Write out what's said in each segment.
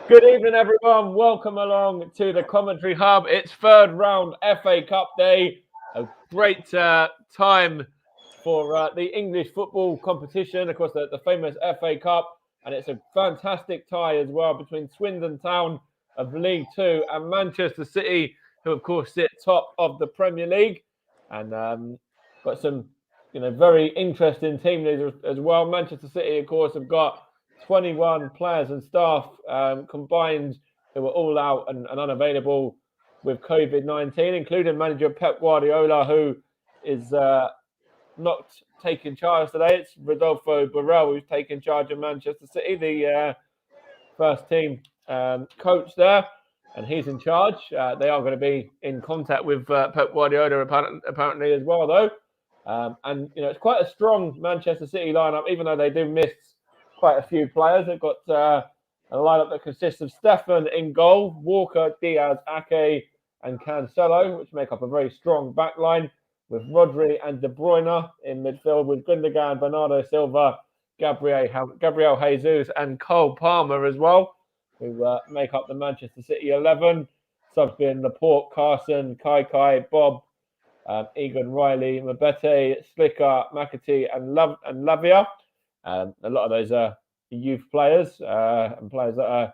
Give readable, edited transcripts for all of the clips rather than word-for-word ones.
Good evening, everyone. Welcome along to the Commentary Hub. It's third round FA Cup day. A great time for the English football competition, of course, the famous FA Cup. And it's a fantastic tie as well between Swindon Town of League Two and Manchester City, who, of course, sit top of the Premier League. And got some, very interesting team leaders as well. Manchester City, of course, have got 21 players and staff combined who were all out and unavailable with COVID-19, including manager Pep Guardiola, who is not taking charge today. It's Rodolfo Borrell who's taking charge of Manchester City, the first team coach there, and he's in charge. They are going to be in contact with Pep Guardiola apparently as well, though. And it's quite a strong Manchester City lineup, even though they do miss quite a few players. They've got a lineup that consists of Stefan in goal, Walker, Diaz, Ake, and Cancelo, which make up a very strong back line, with Rodri and De Bruyne in midfield, with Gundogan, Bernardo Silva, Gabriel Jesus, and Cole Palmer as well, who make up the Manchester City 11. Subs being Laporte, Carson, Kai, Bob, Egan Riley, Mabete, Slicker, McAtee, and Lavia. A lot of those are youth players and players that are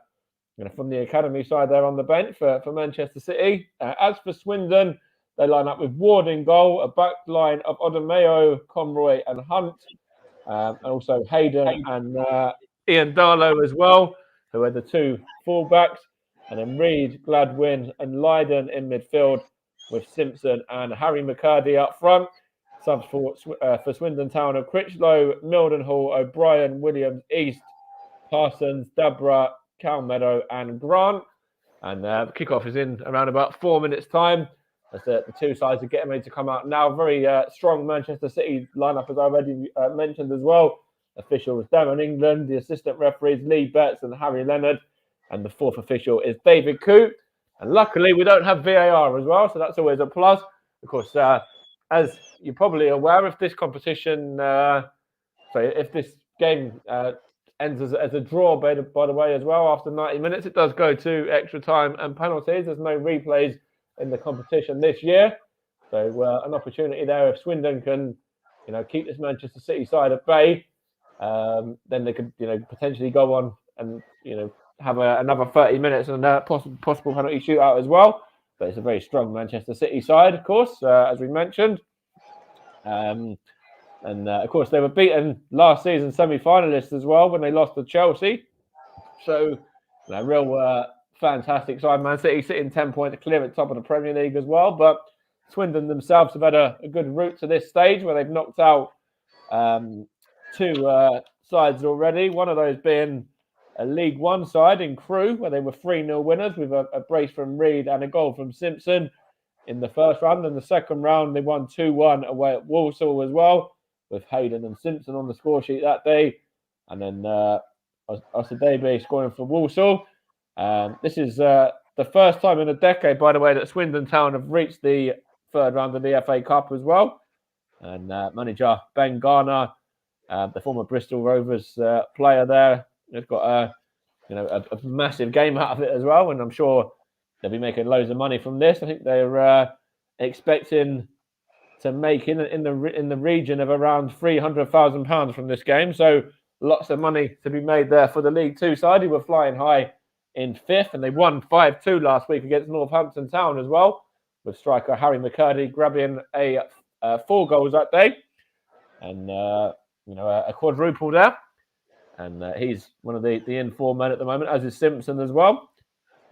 from the academy side there on the bench for Manchester City. As for Swindon, they line up with Ward in goal, a back line of Odemeo, Conroy, and Hunt, and also Hayden and Ian Darlow as well, who are the two fullbacks, and then Reed, Gladwin, and Lydon in midfield, with Simpson and Harry McCurdy up front. Subs for Swindon Town of Critchlow, Mildenhall, O'Brien, Williams, East, Parsons, Dabra, Calmeadow, and Grant. And the kickoff is in around about 4 minutes' time. As the two sides are getting ready to come out now. Very strong Manchester City lineup, as I already mentioned as well. Officials Darren England, the assistant referees Lee Betts and Harry Leonard, and the fourth official is David Coote. And luckily, we don't have VAR as well, so that's always a plus. Of course, as you're probably aware, if this competition, if this game ends as a draw, by the way, as well, after 90 minutes, it does go to extra time and penalties. There's no replays in the competition this year. So an opportunity there if Swindon can, keep this Manchester City side at bay, then they could, potentially go on and, have another 30 minutes and a possible penalty shootout as well. But it's a very strong Manchester City side, of course, as we mentioned. And of course, they were beaten last season semi-finalists as well when they lost to Chelsea. So, real fantastic side. Man City sitting 10 points clear at top of the Premier League as well. But Swindon themselves have had a good route to this stage where they've knocked out two sides already. One of those being a League One side in Crewe, where they were 3-0 winners with a brace from Reed and a goal from Simpson in the first round. And the second round, they won 2-1 away at Walsall as well, with Hayden and Simpson on the score sheet that day. And then Osadebe scoring for Walsall. This is the first time in a decade, by the way, that Swindon Town have reached the third round of the FA Cup as well. And manager Ben Garner, the former Bristol Rovers player there, has got a massive game out of it as well, and I'm sure they'll be making loads of money from this. I think they're expecting to make in the region of around £300,000 from this game. So lots of money to be made there for the League Two side, who were flying high in fifth, and they won 5-2 last week against Northampton Town as well, with striker Harry McCurdy grabbing 4 goals that day, and a quadruple there. And he's one of the in-form men at the moment, as is Simpson as well.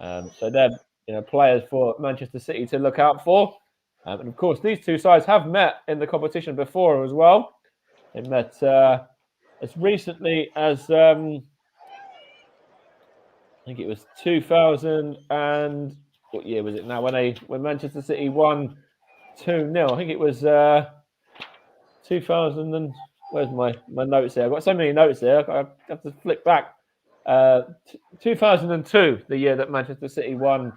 So they're players for Manchester City to look out for. And of course, these two sides have met in the competition before as well. They met as recently as I think it was 2000 and what year was it now? When Manchester City won 2-0. I think it was 2000 and. Where's my notes here? I've got so many notes here. I have to flick back. 2002, the year that Manchester City won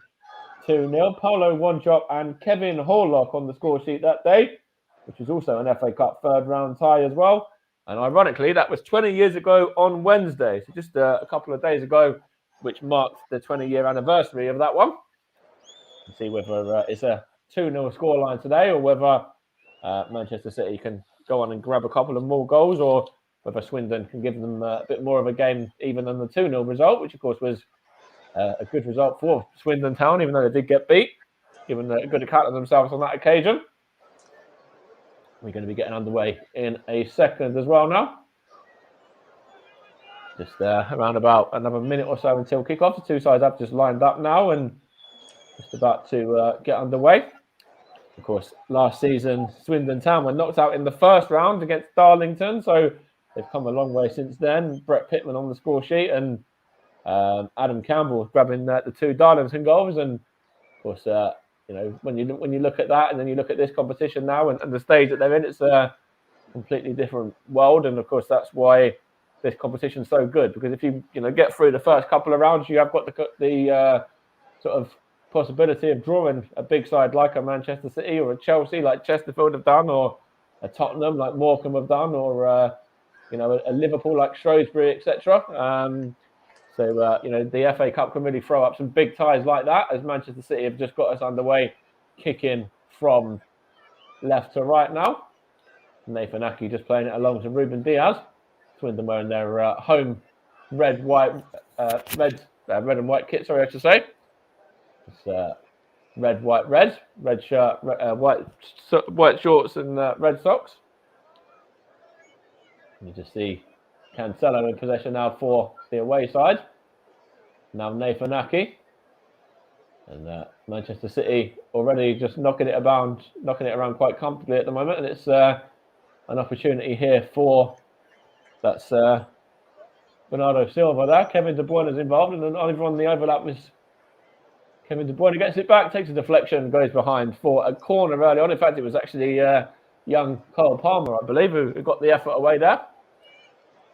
2-0. Paulo Wanchop and Kevin Horlock on the score sheet that day, which was also an FA Cup third round tie as well. And ironically, that was 20 years ago on Wednesday. So just a couple of days ago, which marked the 20-year anniversary of that one. And see whether it's a 2-0 scoreline today, or whether Manchester City can go on and grab a couple of more goals, or whether Swindon can give them a bit more of a game even than the 2-0 result, which of course was a good result for Swindon Town, even though they did get beat, given a good account of themselves on that occasion. We're going to be getting underway in a second as well now. Just around about another minute or so until kickoff. The two sides have just lined up now and just about to get underway. Of course, last season, Swindon Town were knocked out in the first round against Darlington, so they've come a long way since then. Brett Pittman on the score sheet, and Adam Campbell grabbing the 2 Darlington goals. And of course, when you look at that, and then you look at this competition now and the stage that they're in, it's a completely different world. And of course, that's why this competition is so good, because if you get through the first couple of rounds, you have got the sort of possibility of drawing a big side like a Manchester City, or a Chelsea like Chesterfield have done, or a Tottenham like Morecambe have done, or a Liverpool like Shrewsbury, etc. So the FA Cup can really throw up some big ties like that, as Manchester City have just got us underway, kicking from left to right now. Nathan Aki just playing it along to Ruben Diaz. Swindon wearing their home red and white kit. Sorry, I should say. It's red, white, red shirt, white shorts, and red socks. You just see Cancelo in possession now for the away side. Now Nathan Aki, and Manchester City already just knocking it around quite comfortably at the moment, and it's an opportunity here for that's Bernardo Silva there. Kevin De Bruyne is involved, and then over on the overlap was Kevin De Bruyne. Gets it back, takes a deflection, goes behind for a corner early on. In fact, it was actually young Cole Palmer, I believe, who got the effort away there.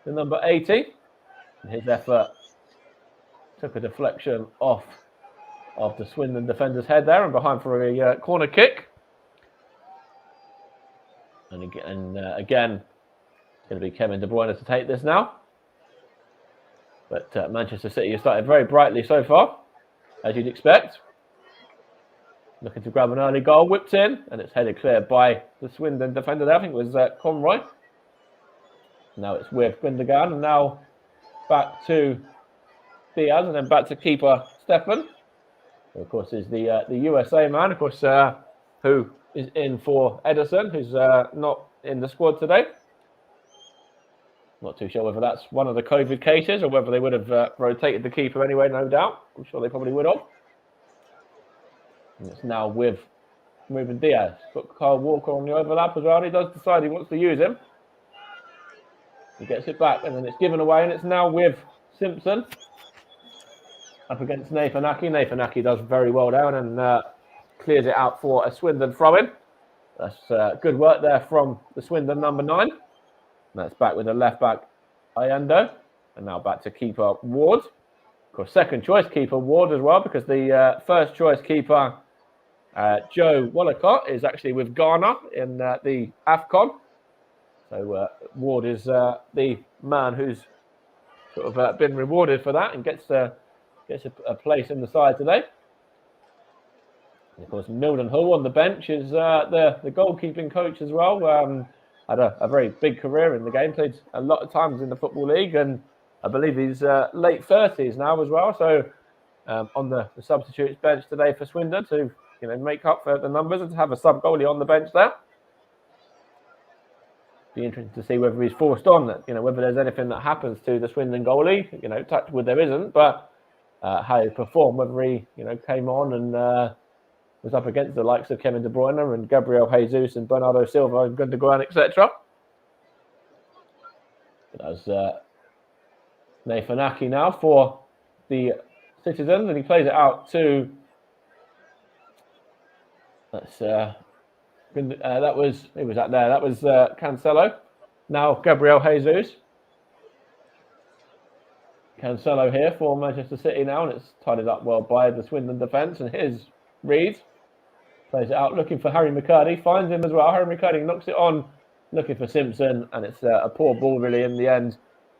The number 80, and his effort took a deflection off of the Swindon defender's head there, and behind for a corner kick. And again, it's going to be Kevin De Bruyne to take this now. But Manchester City has started very brightly so far, as you'd expect. Looking to grab an early goal, whipped in, and it's headed clear by the Swindon defender there. I think it was Conroy. Now it's with Gundogan, and now back to Diaz, and then back to keeper Steffen. Who, of course, is the USA man, of course, who is in for Ederson, who's not in the squad today. Not too sure whether that's one of the COVID cases, or whether they would have rotated the keeper anyway, no doubt. I'm sure they probably would have. And it's now with Ruben Diaz. Got Kyle Walker on the overlap as well. He does decide he wants to use him. He gets it back, and then it's given away, and it's now with Simpson up against Nathan Aki. Nathan Aki does very well down and clears it out for a Swindon throw-in. That's good work there from the Swindon number 9. And that's back with the left-back Ayando. And now back to keeper Ward. Of course, second choice keeper Ward as well, because the first choice keeper Joe Wallacott is actually with Ghana in the AFCON. So Ward is the man who's sort of been rewarded for that and gets a place in the side today. And of course, Milden Hull on the bench is the goalkeeping coach as well. Had a very big career in the game, played a lot of times in the Football League, and I believe he's late 30s now as well. So on the substitutes bench today for Swindon to make up for the numbers, and to have a sub goalie on the bench there. Be interesting to see whether he's forced on that, whether there's anything that happens to the Swindon goalie. Touch wood, there isn't, but how he performed, whether he came on and was up against the likes of Kevin De Bruyne and Gabriel Jesus and Bernardo Silva and Gundogan, etc. That was Nathan Aki now for the Citizens, and he plays it out to that was who was that there? That was Cancelo. Now Gabriel Jesus. Cancelo here for Manchester City now, and it's tidied up well by the Swindon defence. And here's Reed. Plays it out, looking for Harry McCurdy. Finds him as well. Harry McCurdy knocks it on, looking for Simpson, and it's a poor ball really in the end.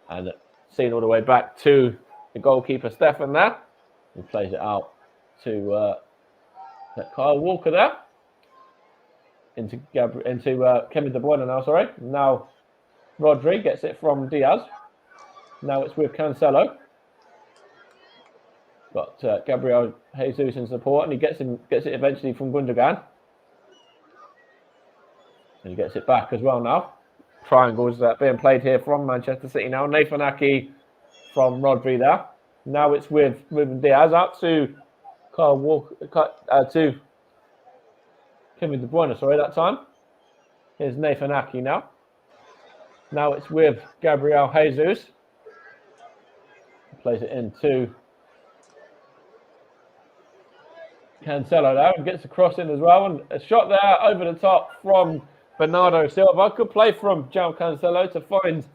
And seen all the way back to the goalkeeper Stefan there. He plays it out to Kyle Walker there. Into Kevin De Bruyne now, sorry. Now Rodri gets it from Diaz. Now it's with Cancelo. Got Gabriel Jesus in support, and he gets it eventually from Gundogan. And he gets it back as well now. Triangles being played here from Manchester City now. Nathan Ake from Rodri there. Now it's with moving Diaz out to Kyle Walker, to Kevin De Bruyne, sorry, that time. Here's Nathan Ake now. Now it's with Gabriel Jesus. Plays it into Cancelo there and gets a cross in as well. And a shot there over the top from Bernardo Silva. Good play from João Cancelo to find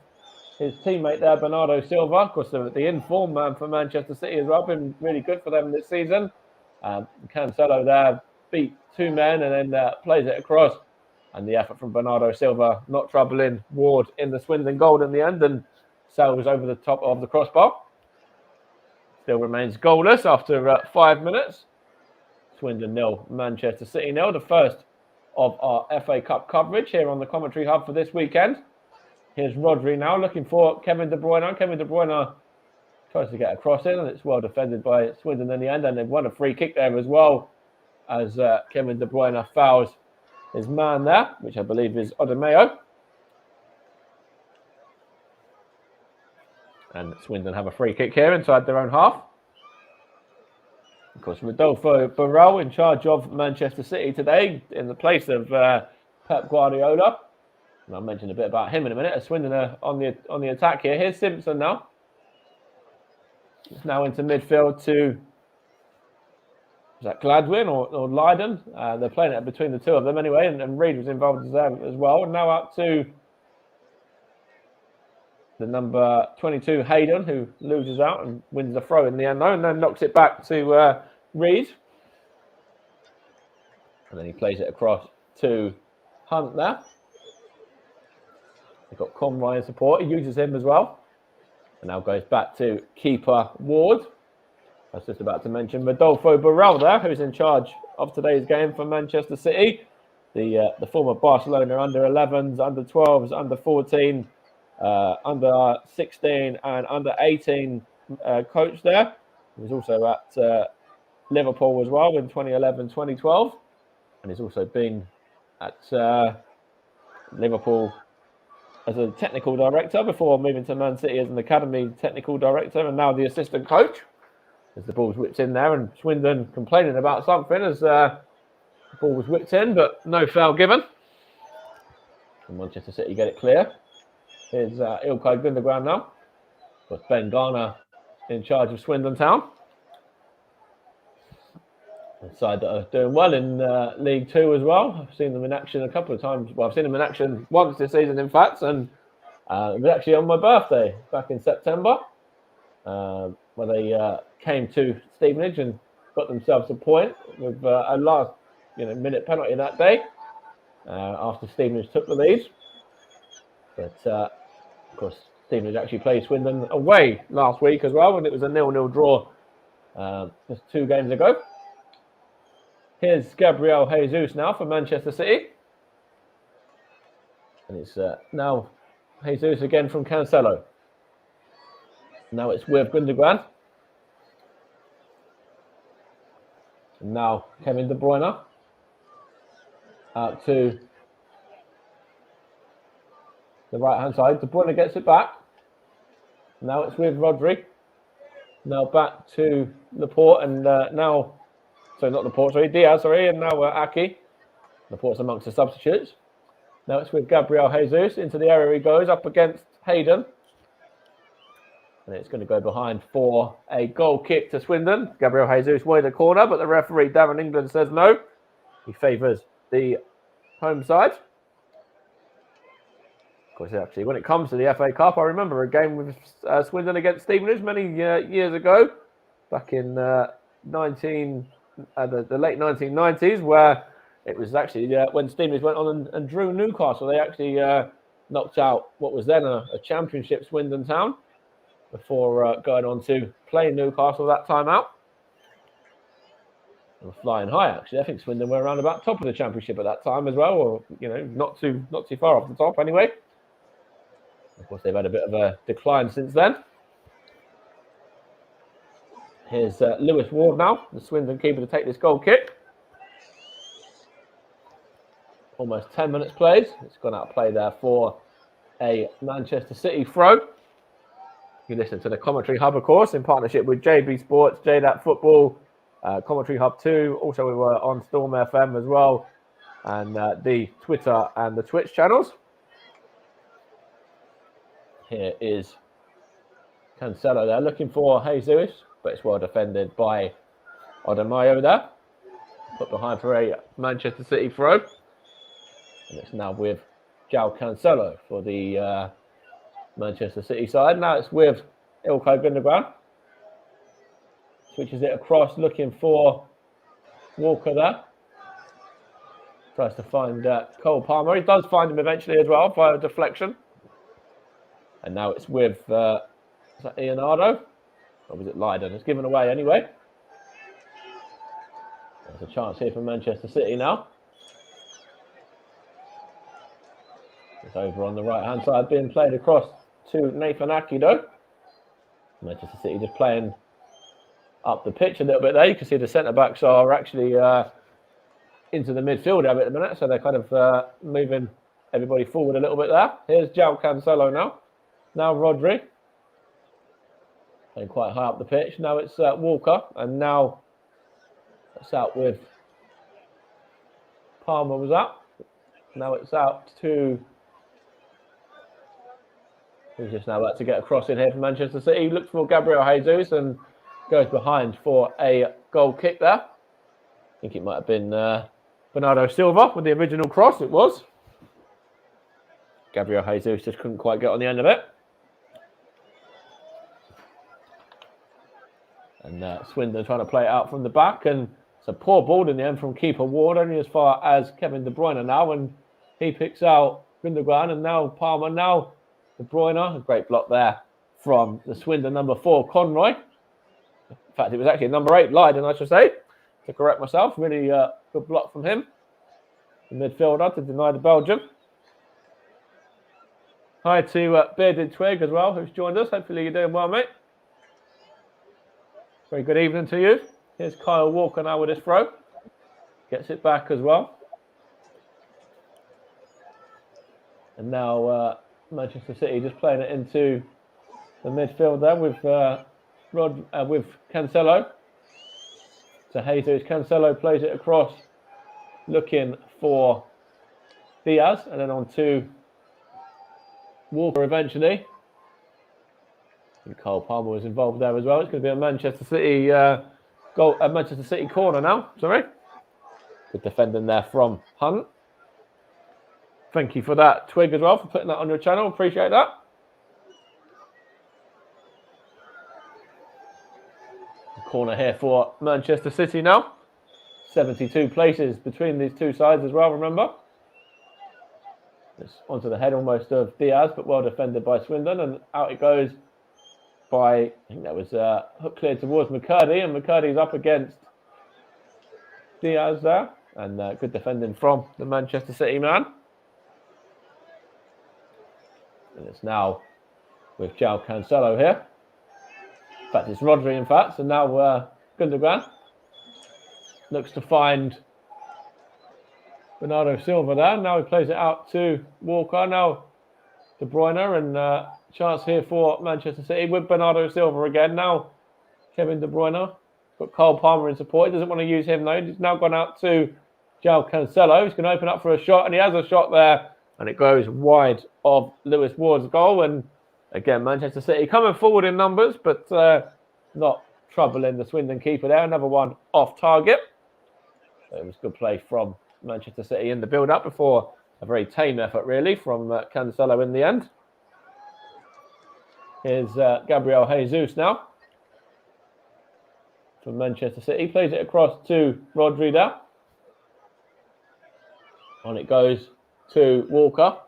his teammate there, Bernardo Silva. Of course, the in-form man for Manchester City as well. Been really good for them this season. Cancelo there beat two men and then plays it across. And the effort from Bernardo Silva not troubling Ward in the Swindon goal in the end and sails over the top of the crossbar. Still remains goalless after 5 minutes. Swindon 0, Manchester City 0. The first of our FA Cup coverage here on the commentary hub for this weekend. Here's Rodri now looking for Kevin De Bruyne. Kevin De Bruyne tries to get a cross in and it's well defended by Swindon in the end. And they've won a free kick there as well as Kevin De Bruyne fouls his man there, which I believe is Odemeo. And Swindon have a free kick here inside their own half. Of course, Rodolfo Barrel in charge of Manchester City today in the place of Pep Guardiola. And I'll mention a bit about him in a minute. As Swindon are on the attack here. Here's Simpson now. It's now into midfield to, is that Gladwin or Leiden? They're playing it between the two of them anyway. And Reed was involved as well. And now out to the number 22, Hayden, who loses out and wins the throw in the end, and then knocks it back to Reed. And then he plays it across to Hunt there. They've got Conroy in support. He uses him as well. And now goes back to keeper Ward. I was just about to mention Rodolfo Barrel there, who's in charge of today's game for Manchester City. The former Barcelona under-11s, under-12s, under-14, under 16 and under 18 coach there. He was also at Liverpool as well in 2011-2012, and he's also been at Liverpool as a technical director before moving to Man City as an academy technical director, and now the assistant coach. As the ball's whipped in there, and Swindon complaining about something as the ball was whipped in, but no foul given. And Manchester City get it clear. Here's Ilkay Gundogan now. But Ben Garner in charge of Swindon Town. A side that are doing well in League Two as well. I've seen them in action a couple of times. Well, I've seen them in action once this season, in fact, and it was actually on my birthday back in September, where they came to Stevenage and got themselves a point with a last minute penalty that day after Stevenage took the lead. But of course, Stevenage actually played Swindon away last week as well, and it was a 0-0 draw just 2 games ago. Here's Gabriel Jesus now for Manchester City. And it's now Jesus again from Cancelo. Now it's with Gundogan. And now Kevin De Bruyne out to the right-hand side. De Bruyne gets it back. Now it's with Rodri. Now back to Laporte and now... Sorry, not Laporte, sorry. Diaz, sorry. And now Ake. Laporte's amongst the substitutes. Now it's with Gabriel Jesus. Into the area he goes, up against Hayden. And it's going to go behind for a goal kick to Swindon. Gabriel Jesus wanted a corner, but the referee, Darren England, says no. He favours the home side. Of course, actually, when it comes to the FA Cup, I remember a game with Swindon against Stevenage many years ago, back in the late 1990s, where it was actually when Stevenage went on and drew Newcastle. They actually knocked out what was then a championship Swindon Town. before going on to play Newcastle that time out. We're flying high, actually. I think Swindon were around about top of the Championship at that time as well, or not too far off the top anyway. Of course, they've had a bit of a decline since then. Here's Lewis Ward now, the Swindon keeper, to take this goal kick. Almost 10 minutes played. It's gone out of play there for a Manchester City throw. You listen to the Commentary Hub, of course, in partnership with JB Sports, JDAT Football, Commentary Hub 2. Also, we were on Storm FM as well, and the Twitter and the Twitch channels. Here is Cancelo there, looking for Jesus, but it's well defended by Odemayo there. Put behind for a Manchester City throw. And it's now with João Cancelo for the Manchester City side. Now it's with Ilkay Gundogan. Switches it across, looking for Walker there. Tries to find Cole Palmer. He does find him eventually as well via deflection. And now it's with, is that Leonardo? Or was it Leiden? It's given away anyway. There's a chance here for Manchester City now. It's over on the right-hand side, being played across to Nathan Akido. Manchester City just playing up the pitch a little bit there. You can see the centre-backs are actually into the midfield at the minute, so they're kind of moving everybody forward a little bit there. Here's João Cancelo now. Now Rodri. Playing quite high up the pitch. Now it's Walker, and now it's out with Palmer was up. Now it's out to... He's just now about to get across in here for Manchester City. He looks for Gabriel Jesus and goes behind for a goal kick there. I think it might have been Bernardo Silva with the original cross. It was. Gabriel Jesus just couldn't quite get on the end of it. And Swindon trying to play it out from the back. And it's a poor ball in the end from keeper Ward, only as far as Kevin De Bruyne now. And he picks out Gundogan, and now Palmer, now De Bruyne. A great block there from the Swindon number 4, Conroy. In fact, it was actually number 8, Leiden, I should say, to correct myself. Really good block from him. The midfielder to deny the Belgium. Hi to Bearded Twig as well, who's joined us. Hopefully you're doing well, mate. Very good evening to you. Here's Kyle Walker now with his throw. Gets it back as well. And now Manchester City just playing it into the midfield there with with Cancelo. To Jesus. Cancelo plays it across, looking for Diaz, and then on to Walker eventually. And Cole Palmer was involved there as well. It's going to be a Manchester City goal, a Manchester City corner now. Sorry, good defending there from Hunt. Thank you for that, Twig, as well, for putting that on your channel. Appreciate that. Corner here for Manchester City now. 72 places between these two sides as well, remember. It's onto the head almost of Diaz, but well defended by Swindon. And out it goes by, I think that was hook cleared towards McCurdy. And McCurdy's up against Diaz there. And good defending from the Manchester City man. And it's now with João Cancelo here. In fact, it's Rodri, in fact. So now Gundogan looks to find Bernardo Silva there. Now he plays it out to Walker. Now De Bruyne, and chance here for Manchester City with Bernardo Silva again. Now Kevin De Bruyne. Got Cole Palmer in support. He doesn't want to use him though. He's now gone out to João Cancelo. He's going to open up for a shot, and he has a shot there. And it goes wide of Lewis Ward's goal. And again, Manchester City coming forward in numbers, but not troubling the Swindon keeper there. Another one off target. So it was good play from Manchester City in the build-up before a very tame effort, really, from Cancelo in the end. Here's Gabriel Jesus now from Manchester City. Plays it across to Rodri there. On it goes to Walker.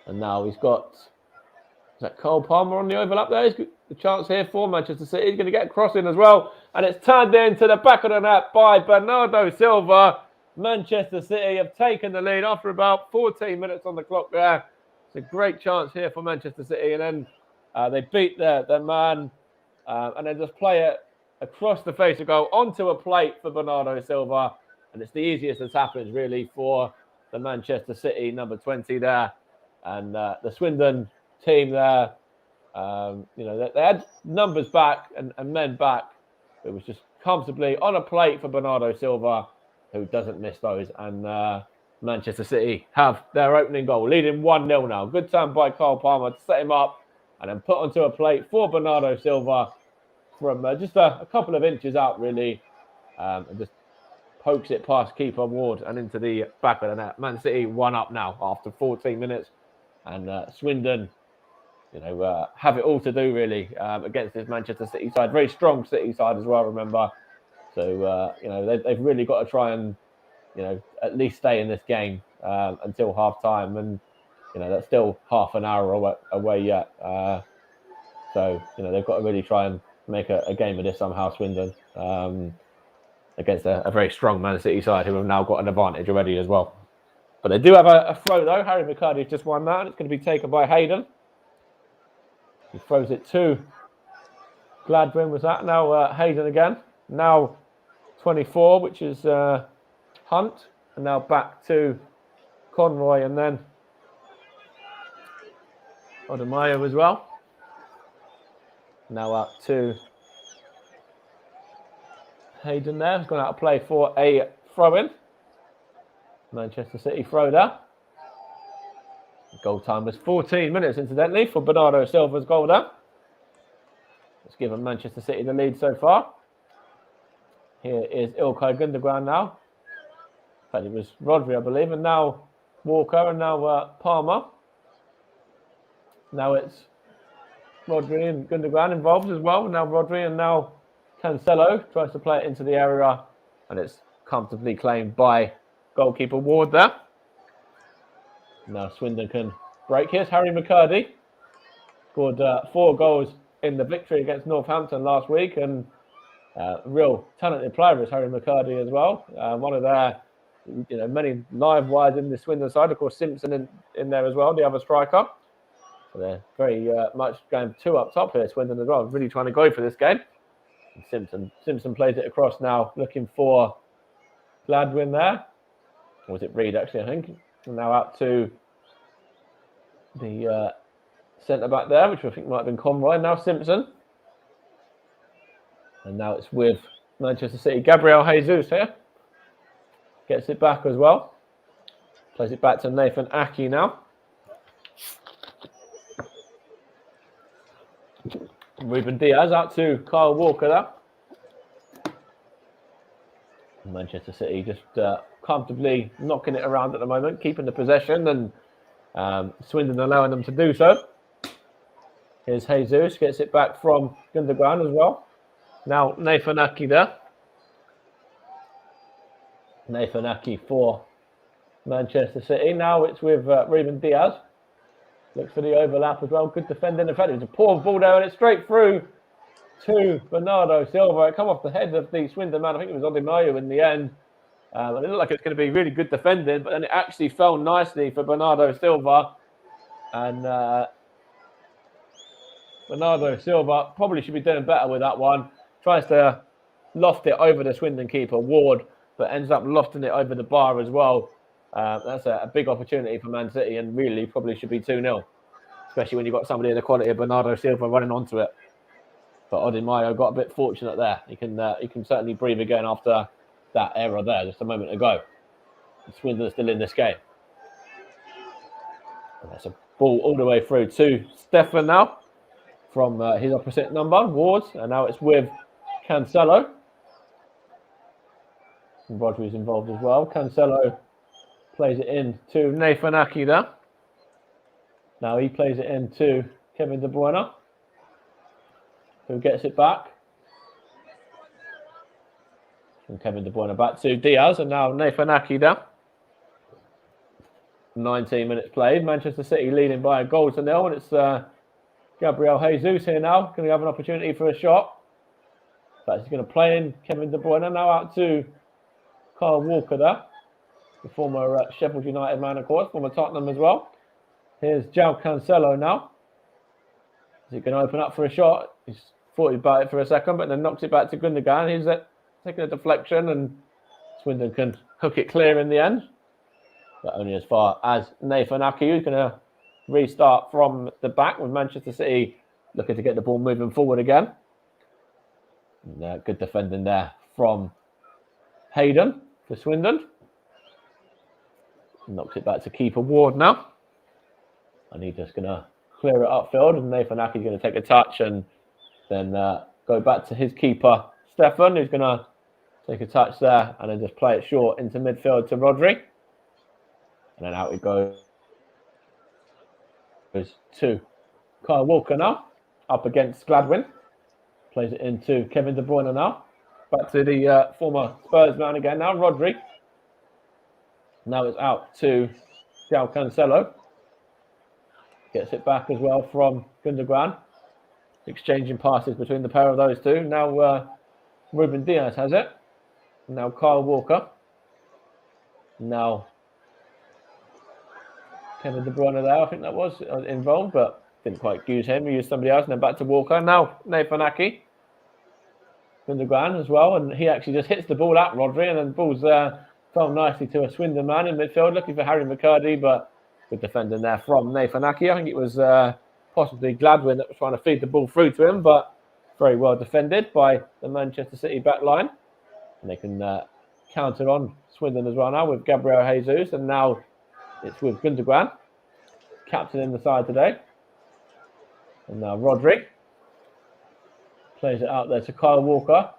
And now he's got... Is that Cole Palmer on the overlap there? Is the chance here for Manchester City. He's going to get a cross in as well. And it's turned into the back of the net by Bernardo Silva. Manchester City have taken the lead after about 14 minutes on the clock there. It's a great chance here for Manchester City. And then they beat their man and then just play it across the face of goal onto a plate for Bernardo Silva. And it's the easiest that's happened, really, for the Manchester City number 20 there. And the Swindon team there, they had numbers back and men back. It was just comfortably on a plate for Bernardo Silva, who doesn't miss those. And Manchester City have their opening goal, leading 1-0 now. Good time by Cole Palmer to set him up and then put onto a plate for Bernardo Silva from just a couple of inches out, really, and just pokes it past keeper Ward and into the back of the net. Man City 1-up now after 14 minutes. And Swindon, have it all to do, really, against this Manchester City side. Very strong City side as well, remember. So, they've really got to try and, at least stay in this game until half-time. And, that's still half an hour away yet. So, they've got to really try and make a game of this somehow, Swindon, against a very strong Man City side who have now got an advantage already as well. But they do have a throw, though. Harry McCarty's just won that, and it's going to be taken by Hayden. He throws it to Gladwin, was that? Now Hayden again. Now 24, which is Hunt. And now back to Conroy, and then Odemayo as well. Now up to Hayden there. He's gone out to play for a throw-in. Manchester City throw there. Goal time was 14 minutes, incidentally, for Bernardo Silva's goal there. It's given Manchester City the lead so far. Here is Ilkay Gundogan now. In fact, it was Rodri, I believe, and now Walker, and now Palmer. Now it's Rodri and Gundogan involved as well. Now Rodri, and now Cancelo tries to play it into the area, and it's comfortably claimed by goalkeeper Ward there. Now Swindon can break. Here's Harry McCurdy. Scored 4 goals in the victory against Northampton last week, and real talented player is Harry McCurdy as well. One of their many live wires in the Swindon side. Of course, Simpson in there as well, the other striker. So they're very much going 2 up top here, Swindon as well. Really trying to go for this game. And Simpson plays it across now, looking for Gladwin there. Or was it Reed, actually, I think. And now out to the centre-back there, which I think might have been Conroy. Now Simpson. And now it's with Manchester City. Gabriel Jesus here. Gets it back as well. Plays it back to Nathan Aki now. Ruben Diaz out to Kyle Walker there. Manchester City just comfortably knocking it around at the moment, keeping the possession, and Swindon allowing them to do so. Here's Jesus, gets it back from Gundogan as well. Now Nathan Aki there. Nathan Aki for Manchester City. Now it's with Ruben Diaz. Looks for the overlap as well. Good defending. In fact, it was a poor ball there, and it's straight through to Bernardo Silva. It come off the head of the Swindon man. I think it was Odemayo in the end. It looked like it's going to be really good defending, but then it actually fell nicely for Bernardo Silva. And Bernardo Silva probably should be doing better with that one. Tries to loft it over the Swindon keeper, Ward, but ends up lofting it over the bar as well. That's a big opportunity for Man City, and really probably should be 2-0, especially when you've got somebody of the quality of Bernardo Silva running onto it. But Odemayo got a bit fortunate there. He can certainly breathe again after that error there just a moment ago. Swindon still in this game. And that's a ball all the way through to Stefan now from his opposite number, Ward, and now it's with Cancelo. And Rodri's involved as well. Cancelo plays it in to Nathan Aki there. Now he plays it in to Kevin De Bruyne, who gets it back. From Kevin De Bruyne back to Diaz, and now Nathan Aki there. 19 minutes played. Manchester City leading by a goal to 0, and it's Gabriel Jesus here now. Going to have an opportunity for a shot. But he's going to play in Kevin De Bruyne. Now out to Kyle Walker there. The former Sheffield United man, of course. Former Tottenham as well. Here's João Cancelo now. Is he going to open up for a shot? He's thought about it for a second, but then knocks it back to Gundogan. He's taking a deflection, and Swindon can hook it clear in the end. But only as far as Nathan Ake, who's going to restart from the back with Manchester City looking to get the ball moving forward again. And, good defending there from Hayden for Swindon. Knocks it back to keeper Ward now. And he's just going to clear it upfield, and Nathan Ake is going to take a touch and then go back to his keeper, Stefan, who's going to take a touch there and then just play it short into midfield to Rodri. And then out it goes to Kyle Walker now, up against Gladwin. Plays it into Kevin De Bruyne now. Back to the former Spurs man again now, Rodri. Now it's out to João Cancelo. Gets it back as well from Gundogan. Exchanging passes between the pair of those two. Now Ruben Diaz has it. Now Kyle Walker. Now Kevin De Bruyne there, I think that was involved, but didn't quite use him. He used somebody else, and then back to Walker. Now Nathan Ake. Gundogan as well, and he actually just hits the ball at Rodri, and then the ball's fell nicely to a Swindon man in midfield, looking for Harry McCurdy, but good defending there from Nathan Ake. I think it was possibly Gladwin that was trying to feed the ball through to him, but very well defended by the Manchester City back line. And they can counter on Swindon as well now with Gabriel Jesus, and now it's with Gundogan, captain in the side today. And now Rodri plays it out there to Kyle Walker,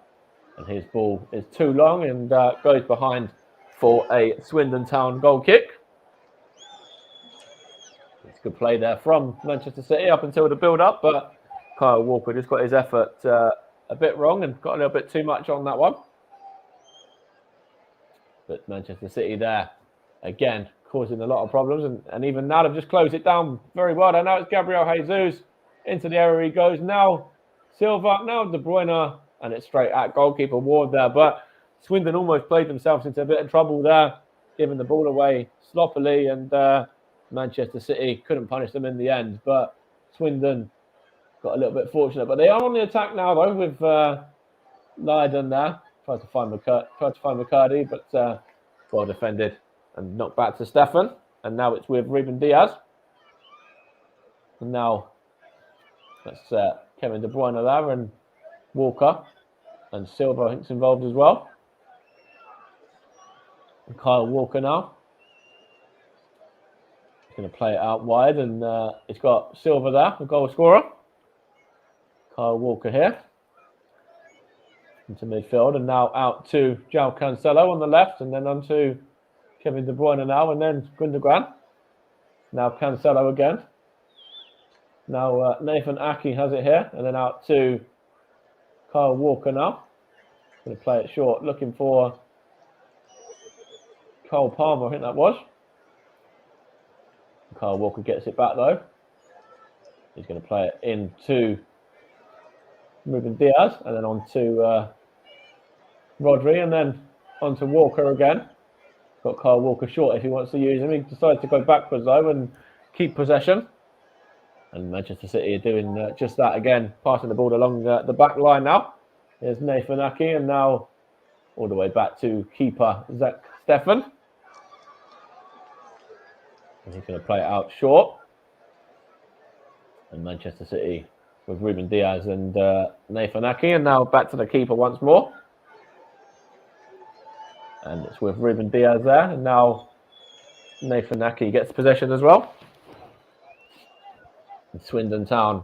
and his ball is too long and goes behind for a Swindon Town goal kick. It's good play there from Manchester City up until the build-up, but Kyle Walker just got his effort a bit wrong and got a little bit too much on that one. But Manchester City there, again, causing a lot of problems, and even now they've just closed it down very well. And now it's Gabriel Jesus, into the area he goes. Now Silva, now De Bruyne, and it's straight at goalkeeper Ward there. But Swindon almost played themselves into a bit of trouble there, giving the ball away sloppily, and Manchester City couldn't punish them in the end. But Swindon got a little bit fortunate. But they are on the attack now, though, with Leiden there. Tried to find McCurdy, but well defended and knocked back to Stefan. And now it's with Ruben Diaz. And now that's Kevin De Bruyne there, and Walker and Silva, I think, is involved as well. And Kyle Walker now. He's going to play it out wide, and it's got Silva there, the goal scorer. Kyle Walker here into midfield, and now out to João Cancelo on the left, and then on to Kevin De Bruyne now, and then Gundogan. Now Cancelo again. Now Nathan Ake has it here, and then out to Kyle Walker now. Going to play it short, looking for Cole Palmer, I think that was. Kyle Walker gets it back though. He's going to play it into Ruben Diaz, and then on to Rodri, and then on to Walker again. Got Kyle Walker short if he wants to use him. He decides to go backwards though and keep possession. And Manchester City are doing just that again, passing the ball along the back line now. Here's Nathan Ake, and now all the way back to keeper Zach Stefan. And he's going to play it out short. And Manchester City with Ruben Diaz and Nathan Ake, and now back to the keeper once more. And it's with Ruben Diaz there, and now Nathan Ake gets possession as well. And Swindon Town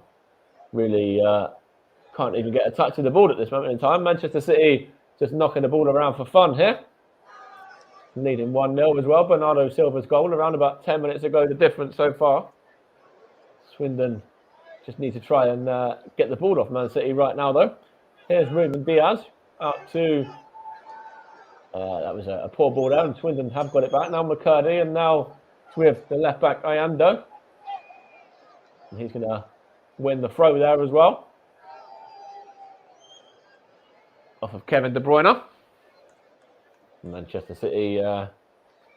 really can't even get a touch of the ball at this moment in time. Manchester City just knocking the ball around for fun here. Leading 1-0 as well. Bernardo Silva's goal around about 10 minutes ago, the difference so far. Swindon just need to try and get the ball off Man City right now, though. Here's Ruben Diaz out to... that was a poor ball there, and Swindon have got it back. Now McCurdy, and now it's with the left-back Ayando. And he's going to win the throw there as well. Off of Kevin De Bruyne. Manchester City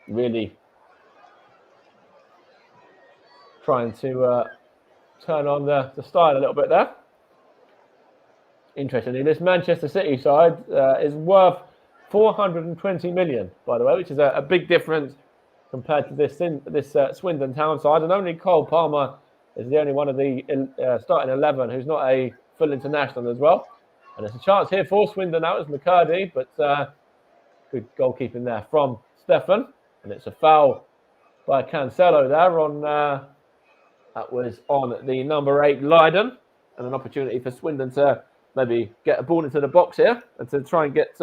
really trying to turn on the style a little bit there. Interestingly, this Manchester City side is worth 420 million, by the way, which is a big difference compared to this Swindon Town side. And only Cole Palmer is the only one of the starting 11 who's not a full international as well. And there's a chance here for Swindon now. It's McCurdy, but good goalkeeping there from Stefan. And it's a foul by Cancelo there on that was on the number 8 Leiden, and an opportunity for Swindon to maybe get a ball into the box here and to try and get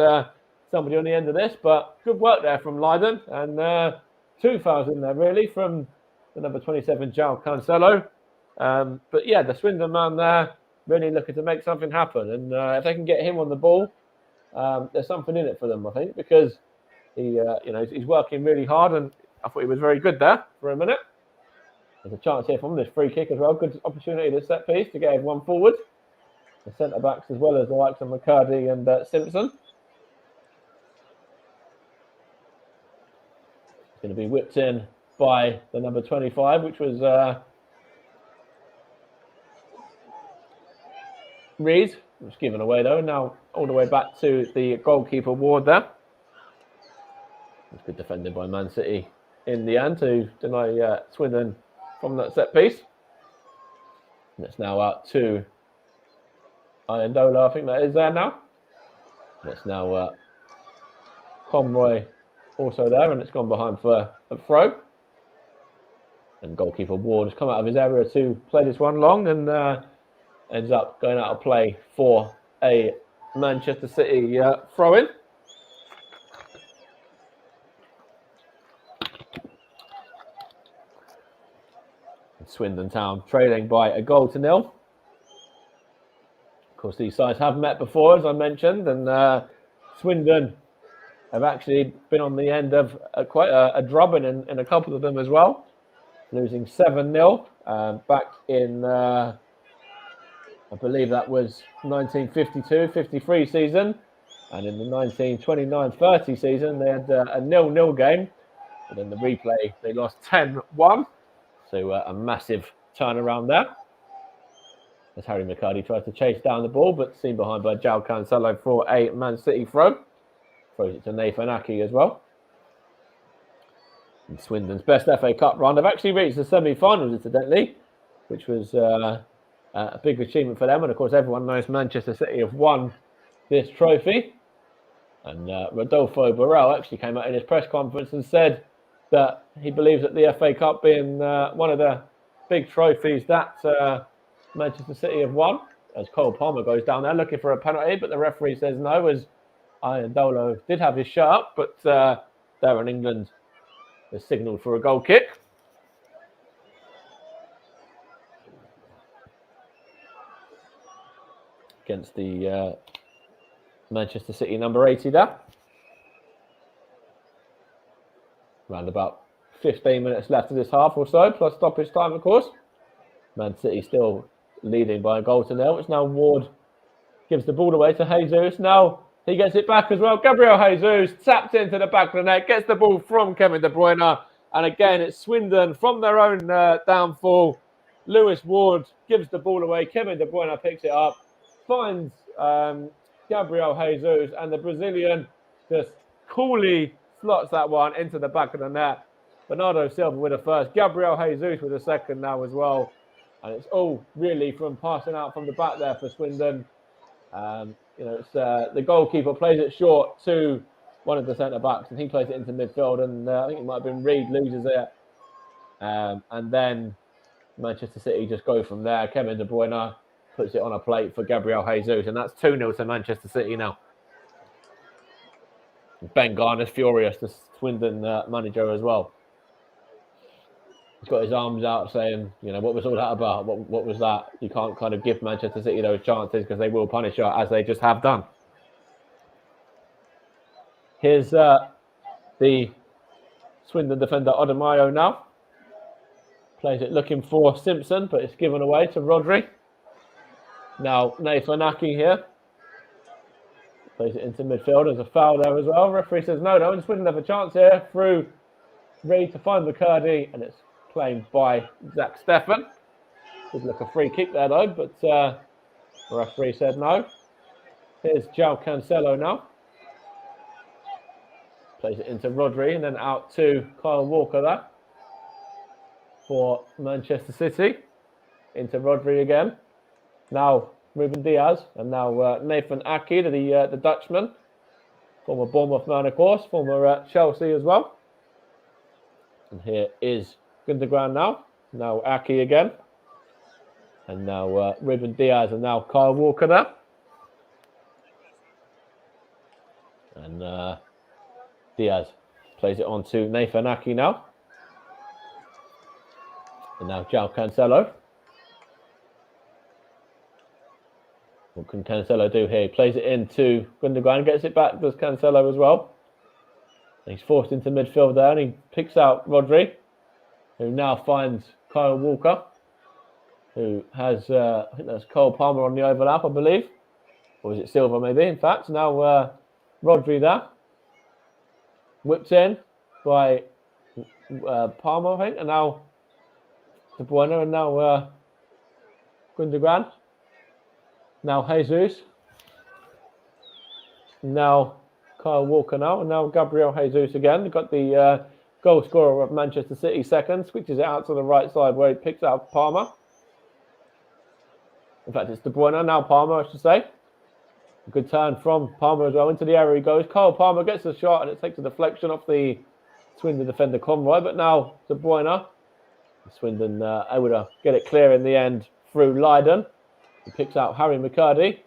somebody on the end of this. But good work there from Leiden, and 2 fouls in there really from the number 27 João Cancelo. But yeah, the Swindon man there really looking to make something happen, and if they can get him on the ball, there's something in it for them, I think, because he, he's working really hard, and I thought he was very good there for a minute. There's a chance here from this free kick as well. Good opportunity to set piece to get everyone forward. The centre backs as well as the likes of McCurdy and Simpson. It's going to be whipped in by the number 25, which was Reed. It was given away though. Now all the way back to the goalkeeper Ward there. It's good defended by Man City in the end to deny Swindon from that set piece. And it's now out to Iandola, I think that is there now. And it's now Conroy also there, and it's gone behind for a throw. And goalkeeper Ward has come out of his area to play this one long, and ends up going out of play for a Manchester City throw-in. Swindon Town trailing by 1-0. Of course, these sides have met before, as I mentioned, and Swindon have actually been on the end of quite a drubbing in a couple of them as well, losing 7-0 back in, I believe that was 1952-53 season, and in the 1929-30 season they had a 0-0 game, but in the replay they lost 10-1. So a massive turnaround there. As Harry McCarty tries to chase down the ball, but seen behind by João Cancelo for a Man City throw. Throws it to Nathan Aki as well. And Swindon's best FA Cup run. They've actually reached the semi-finals, incidentally, which was a big achievement for them. And of course, everyone knows Manchester City have won this trophy. And Rodolfo Borrell actually came out in his press conference and said that he believes that the FA Cup being one of the big trophies that Manchester City have won, as Cole Palmer goes down there looking for a penalty, but the referee says no, as Iandola did have his shirt up, but there in England is signalled for a goal kick. Against the Manchester City number 80 there. Around about 15 minutes left of this half or so, plus stoppage time, of course. Man City still leading by a goal to nil. It's now Ward gives the ball away to Jesus. Now he gets it back as well. Gabriel Jesus tapped into the back of the net, gets the ball from Kevin De Bruyne. And again, it's Swindon from their own downfall. Lewis Ward gives the ball away. Kevin De Bruyne picks it up, finds Gabriel Jesus, and the Brazilian just coolly slots that one into the back of the net. Bernardo Silva with a first, Gabriel Jesus with a second now as well. And it's all really from passing out from the back there for Swindon. It's the goalkeeper plays it short to one of the centre backs, and he plays it into midfield. And I think it might have been Reed loses it. And then Manchester City just go from there. Kevin De Bruyne puts it on a plate for Gabriel Jesus, and that's 2-0 to Manchester City now. Ben Garner's furious, the Swindon manager as well. He's got his arms out saying, what was all that about? What was that? You can't kind of give Manchester City those chances because they will punish you, as they just have done. Here's the Swindon defender Odemayo now. Plays it looking for Simpson, but it's given away to Rodri. Now, Nathan Aki here. Plays it into midfield. There's a foul there as well. Referee says no, just Swindon have a chance here. Through Reid to find McCurdy, and it's claimed by Zach Steffen. Would look a free kick there though, but the referee said no. Here's João Cancelo now. Plays it into Rodri and then out to Kyle Walker there for Manchester City. Into Rodri again. Now Ruben Diaz and now Nathan Aki, the Dutchman. Former Bournemouth man, of course. Former Chelsea as well. And here is Gundogan now. Now Aki again. And now Ruben Diaz and now Kyle Walker there. And Diaz plays it on to Nathan Aki now. And now João Cancelo. What can Cancelo do here? He plays it into Gundogan, gets it back, does Cancelo as well. And he's forced into midfield there, and he picks out Rodri, who now finds Kyle Walker, who has, I think that's Cole Palmer on the overlap, I believe. Or is it Silva, maybe? In fact, now Rodri there. Whipped in by Palmer, I think, and now De Bruyne, and now Gundogan. Now Jesus. Now Kyle Walker now. And now Gabriel Jesus again. They've got the goal scorer of Manchester City second. Switches it out to the right side where he picks out Palmer. In fact, it's De Bruyne. Now Palmer, I should say. A good turn from Palmer as well. Into the area he goes. Kyle Palmer gets the shot and it takes a deflection off the Swindon defender Conroy. But now De Bruyne. Swindon able to get it clear in the end through Leiden. He picks out Harry McCurdy.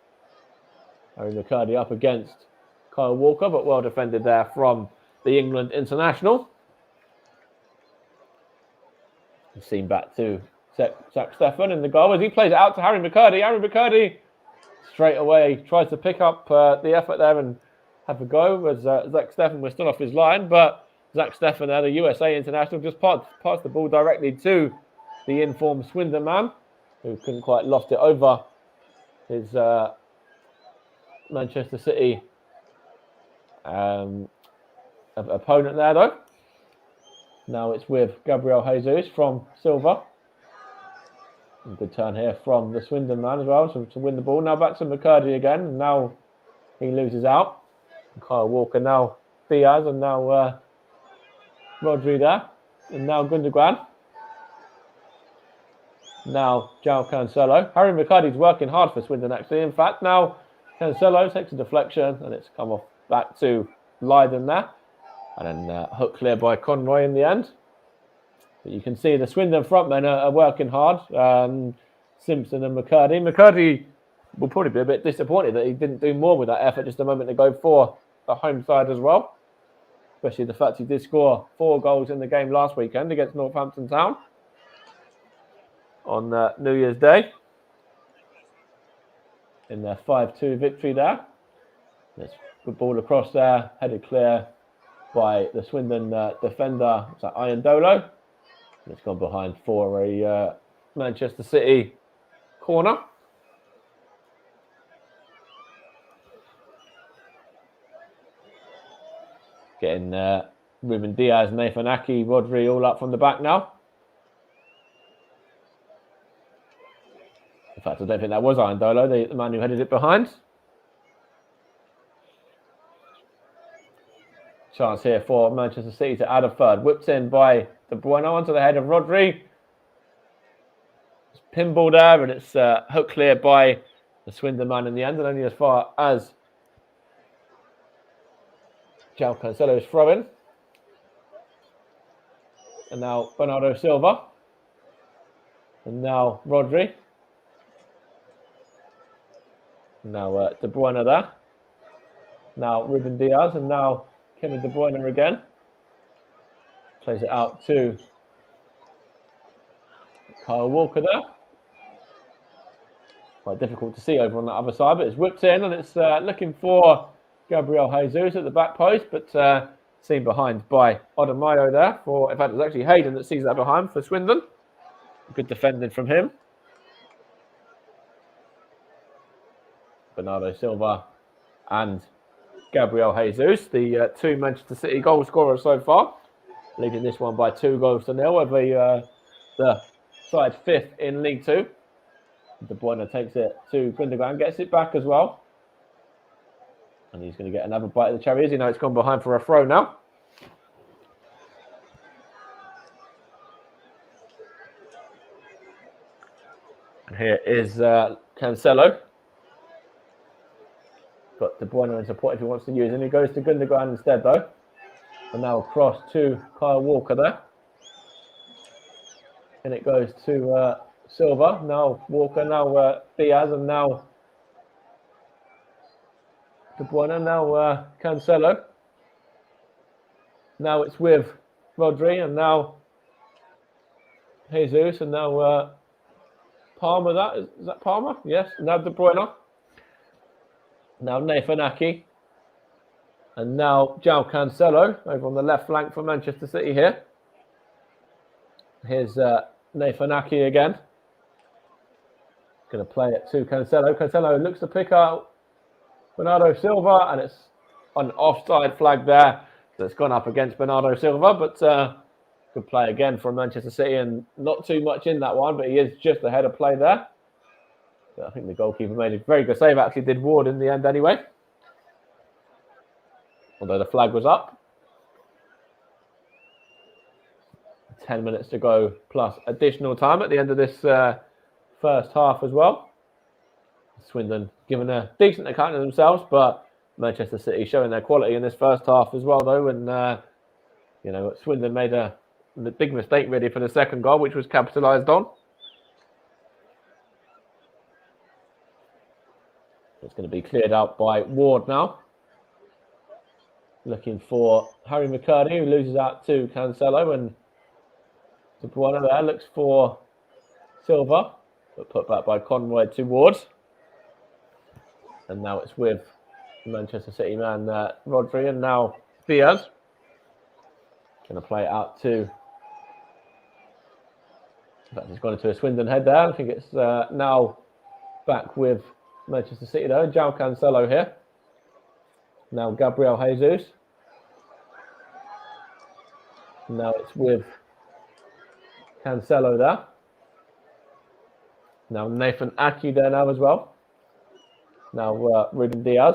Harry McCurdy up against Kyle Walker, but well defended there from the England international. Seen back to Zach Steffen in the goal as he plays it out to Harry McCurdy. Harry McCurdy straight away tries to pick up the effort there and have a go as Zach Steffen was still off his line, but Zach Steffen there, the USA international, just passed the ball directly to the informed Swindon man, who couldn't quite loft it over his Manchester City opponent there, though. Now it's with Gabriel Jesus from Silva. Good turn here from the Swindon man as well to win the ball. Now back to McCurdy again. And now he loses out. Kyle Walker now Diaz and now Rodri there. And now Gundogan. Now João Cancelo. Harry McCurdy's working hard for Swindon actually. In fact, now Cancelo takes a deflection and it's come off back to Leiden there. And then hook clear by Conroy in the end. But you can see the Swindon frontmen are working hard. Simpson and McCurdy. McCurdy will probably be a bit disappointed that he didn't do more with that effort just a moment ago for the home side as well. Especially the fact he did score 4 goals in the game last weekend against Northampton Town on New Year's Day in their 5-2 victory there. There's good ball across there, headed clear by the Swindon defender, it's like Iandolo. It's gone behind for a Manchester City corner. Getting Ruben Diaz, Nathan Aki, Rodri all up from the back now. In fact, I don't think that was Iandolo, the man who headed it behind. Chance here for Manchester City to add a third. Whipped in by De Bruyne onto the head of Rodri. It's pinball there, and it's hook clear by the Swindon man in the end, and only as far as João Cancelo's throw-in. And now Bernardo Silva. And now Rodri. Now De Bruyne there. Now Ruben Diaz, and now Kevin De Bruyne again. Plays it out to Kyle Walker there. Quite difficult to see over on that other side, but it's whipped in and it's looking for Gabriel Jesus at the back post, but seen behind by Odamayo there. In fact, it's actually Hayden that sees that behind for Swindon. Good defending from him. Bernardo Silva and Gabriel Jesus, the two Manchester City goal scorers so far, leading this one by 2-0 over the side fifth in League Two. De Bruyne takes it to Gundogan, gets it back as well. And he's going to get another bite of the cherry. As you know, it's gone behind for a throw now. And here is Cancelo. Got De Bruyne in support if he wants to use him. He goes to Gundogan instead, though. And now across to Kyle Walker there. And it goes to Silva. Now Walker, now Diaz, and now De Bruyne, now Cancelo. Now it's with Rodri, and now Jesus, and now Palmer. Is that Palmer? Yes. Now De Bruyne. Now Nathan Ake. And now João Cancelo over on the left flank for Manchester City here. Here's Nathan Ake again. Going to play it to Cancelo. Cancelo looks to pick out Bernardo Silva, and it's an offside flag there that's gone up against Bernardo Silva, but good play again from Manchester City, and not too much in that one, but he is just ahead of play there. But I think the goalkeeper made a very good save, actually did Ward in the end anyway. Although the flag was up. 10 minutes to go plus additional time at the end of this first half as well. Swindon given a decent account of themselves, but Manchester City showing their quality in this first half as well, though. And, Swindon made a big mistake really for the second goal, which was capitalised on. It's going to be cleared out by Ward now. Looking for Harry McCurdy, who loses out to Cancelo, and De Bruyne there looks for Silva, but put back by Conroy to Ward. And now it's with Manchester City man Rodri, and now Diaz. Going to play it out to... In fact, it's gone into a Swindon head there. I think it's now back with Manchester City though. João Cancelo here. Now Gabriel Jesus. Now it's with Cancelo there. Now Nathan Ake there now as well. Now Ruben Diaz.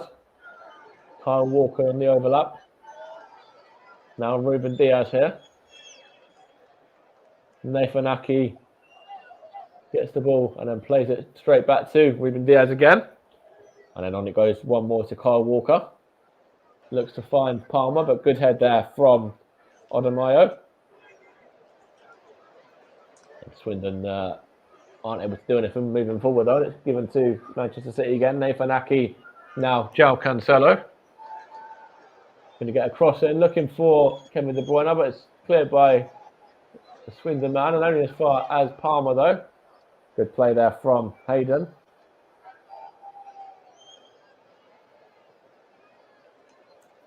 Kyle Walker on the overlap. Now Ruben Diaz here. Nathan Ake gets the ball and then plays it straight back to Ruben Diaz again. And then on it goes one more to Kyle Walker. Looks to find Palmer, but good head there from Odemayo. Swindon aren't able to do anything moving forward though. It's given to Manchester City again. Nathan Ake, now João Cancelo. Going to get a cross in, looking for Kevin De Bruyne, but it's cleared by the Swindon man, and only as far as Palmer though. Good play there from Hayden.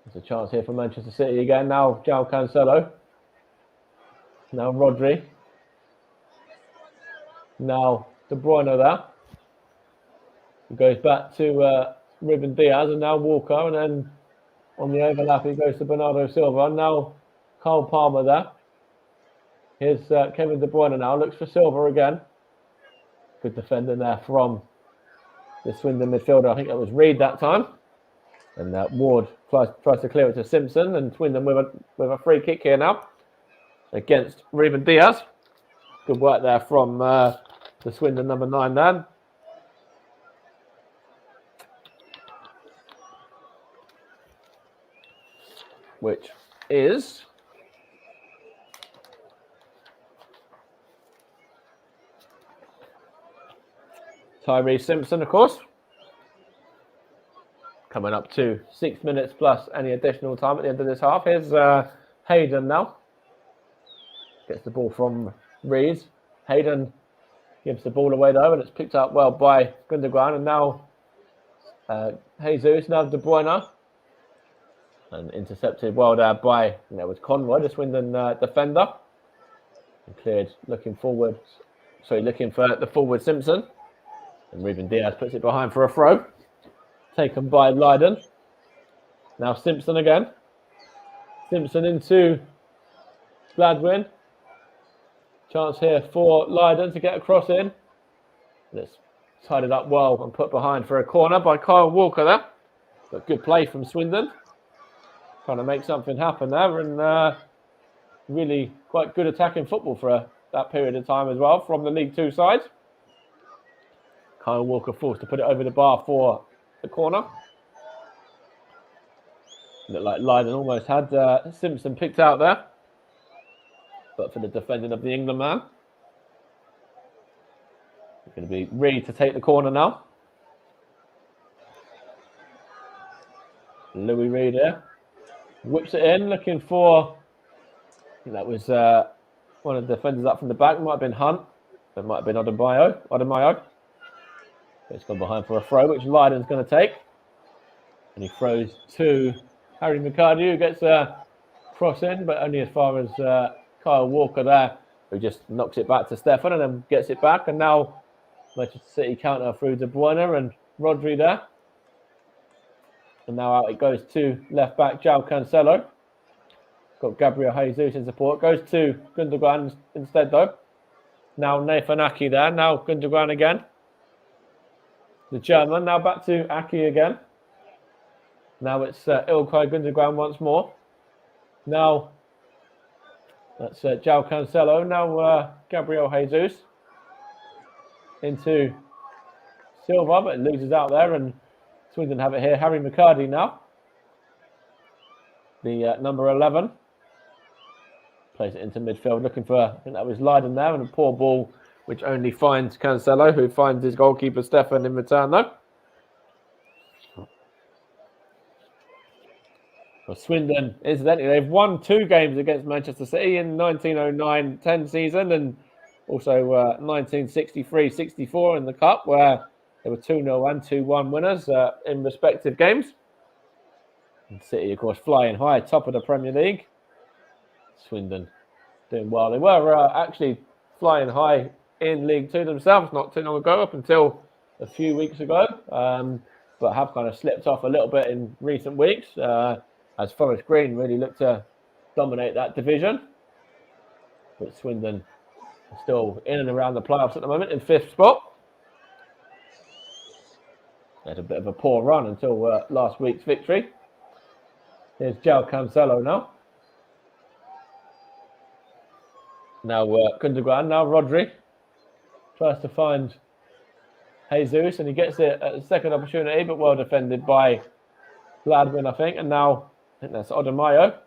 There's a chance here for Manchester City again. Now João Cancelo. Now Rodri. Now De Bruyne there. He goes back to Ruben Diaz, and now Walker, and then on the overlap he goes to Bernardo Silva. And now Cole Palmer there. Here's Kevin De Bruyne now, looks for Silva again. Good defending there from the Swindon midfielder. I think that was Reed that time. And Ward tries to clear it to Simpson, and Swindon with a free kick here now against Ruben Diaz. Good work there from the Swindon number 9 then. Which is Tyree Simpson, of course. Coming up to 6 minutes plus any additional time at the end of this half. Here's Hayden now. Gets the ball from Reed. Hayden gives the ball away though, and it's picked up well by Gundogan. And now Jesus, now De Bruyne. And intercepted well there by, I think that was Conroy, the Swindon defender. And cleared looking forward. Sorry, looking for the forward Simpson. And Ruben Diaz puts it behind for a throw. taken by Leiden. Now Simpson again. Simpson into Gladwin. Chance here for Leiden to get a cross in. It's tied it up well and put behind for a corner by Kyle Walker there. But good play from Swindon. Trying to make something happen there, and really quite good attacking football for that period of time as well from the League Two side. Kyle Walker forced to put it over the bar for the corner. Looked like Leiden almost had Simpson picked out there. But for the defending of the England man. It's going to be Reed to take the corner now. Louis Reed here. Whips it in, looking for... I think that was one of the defenders up from the back. It might have been Hunt. It might have been Odemayo. It's gone behind for a throw, which Leiden's going to take. And he throws to Harry McCarty, who gets a cross in, but only as far as Kyle Walker there, who just knocks it back to Stefan and then gets it back. And now Manchester City counter through De Bruyne and Rodri there. And now out it goes to left back João Cancelo. Got Gabriel Jesus in support. Goes to Gundogan instead though. Now Nathan Aki there. Now Gundogan again. The German. Now back to Aki again. Now it's Ilkay Gundogan once more. Now that's João Cancelo. Now Gabriel Jesus into Silva, but it loses out there, and Swindon have it here. Harry McCarty now. The number 11. Plays it into midfield, looking for, I think that was Leiden there, and a poor ball, which only finds Cancelo, who finds his goalkeeper Stefan in return though. Well, Swindon, incidentally, they've won 2 games against Manchester City in 1909-10 season, and also 1963-64 in the Cup, where they were 2-0 and 2-1 winners in respective games. And City, of course, flying high, top of the Premier League. Swindon doing well. They were actually flying high in League Two themselves not too long ago, up until a few weeks ago, but have kind of slipped off a little bit in recent weeks, as Forest Green really looked to dominate that division. But Swindon are still in and around the playoffs at the moment in 5th spot. They had a bit of a poor run until last week's victory. Here's João Cancelo now. Now Gundogan, now Rodri. Tries to find Jesus, and he gets it at the second opportunity, but well defended by Gladwin, I think. And now, I think that's Odemayo.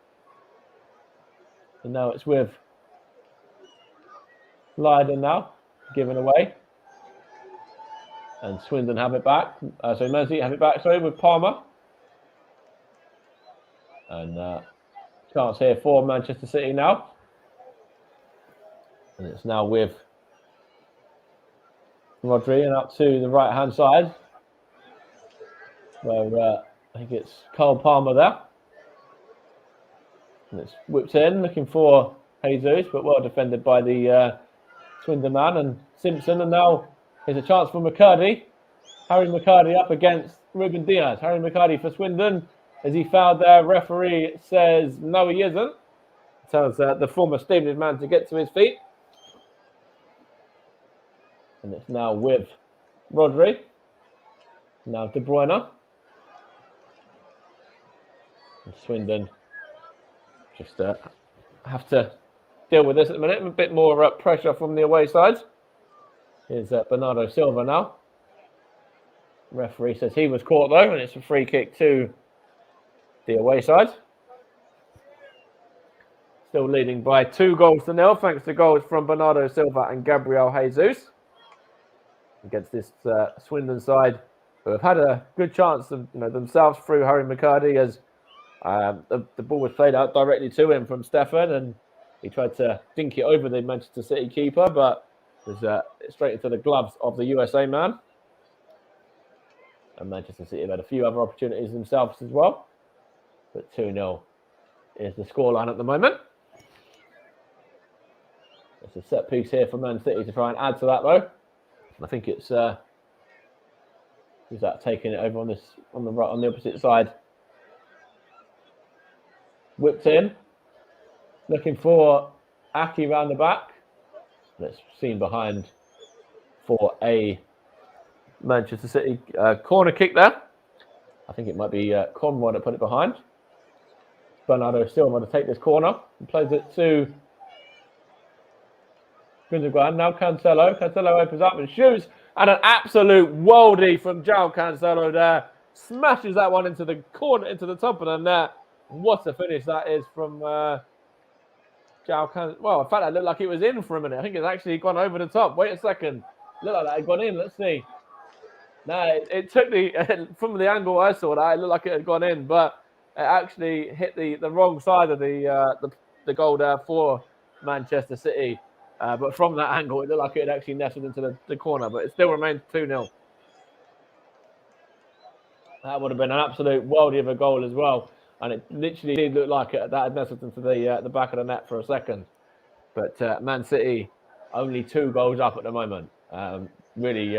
And now it's with Leiden now, given away. And Swindon have it back. Man City have it back, with Palmer. And chance here for Manchester City now. And it's now with Rodri and up to the right-hand side, where I think it's Cole Palmer there. And it's whipped in, looking for Jesus, but well defended by the Swindon man and Simpson. And now here's a chance for McCarty. Harry McCarty up against Ruben Diaz. Harry McCarty for Swindon. Is he fouled there? Referee says no, he isn't. Tells the former Stevenage man to get to his feet. And it's now with Rodri. Now De Bruyne. And Swindon just have to deal with this at the minute. A bit more pressure from the away side. Here's Bernardo Silva now. Referee says he was caught though, and it's a free kick to the away side. Still leading by 2-0, thanks to goals from Bernardo Silva and Gabriel Jesus. Against this Swindon side, who have had a good chance of, themselves through Harry McCarty, as the ball was played out directly to him from Stefan, and he tried to dink it over the Manchester City keeper, but was straight into the gloves of the USA man. And Manchester City have had a few other opportunities themselves as well, but 2-0 is the scoreline at the moment. It's a set piece here for Man City to try and add to that though. I think it's Who's that taking it over on the opposite side? Whipped in. Looking for Aki round the back. That's seen behind for a Manchester City corner kick there. I think it might be Conroy that put it behind. Bernardo Silva to take this corner and plays it to Gundogan. Now Cancelo. Cancelo opens up and shoots. And an absolute worldie from João Cancelo there. Smashes that one into the corner, into the top of the net. What a finish that is from João Cancelo. Well, in fact, it looked like it was in for a minute. I think it's actually gone over the top. Wait a second. Looked like that had gone in. Let's see. No, it took from the angle I saw that, it looked like it had gone in, but it actually hit the wrong side of the goal there for Manchester City. But from that angle, it looked like it had actually nestled into the corner, but it still remains 2-0. That would have been an absolute worldie of a goal as well. And it literally did look like that had nestled into the back of the net for a second. But Man City only 2 goals up at the moment. Really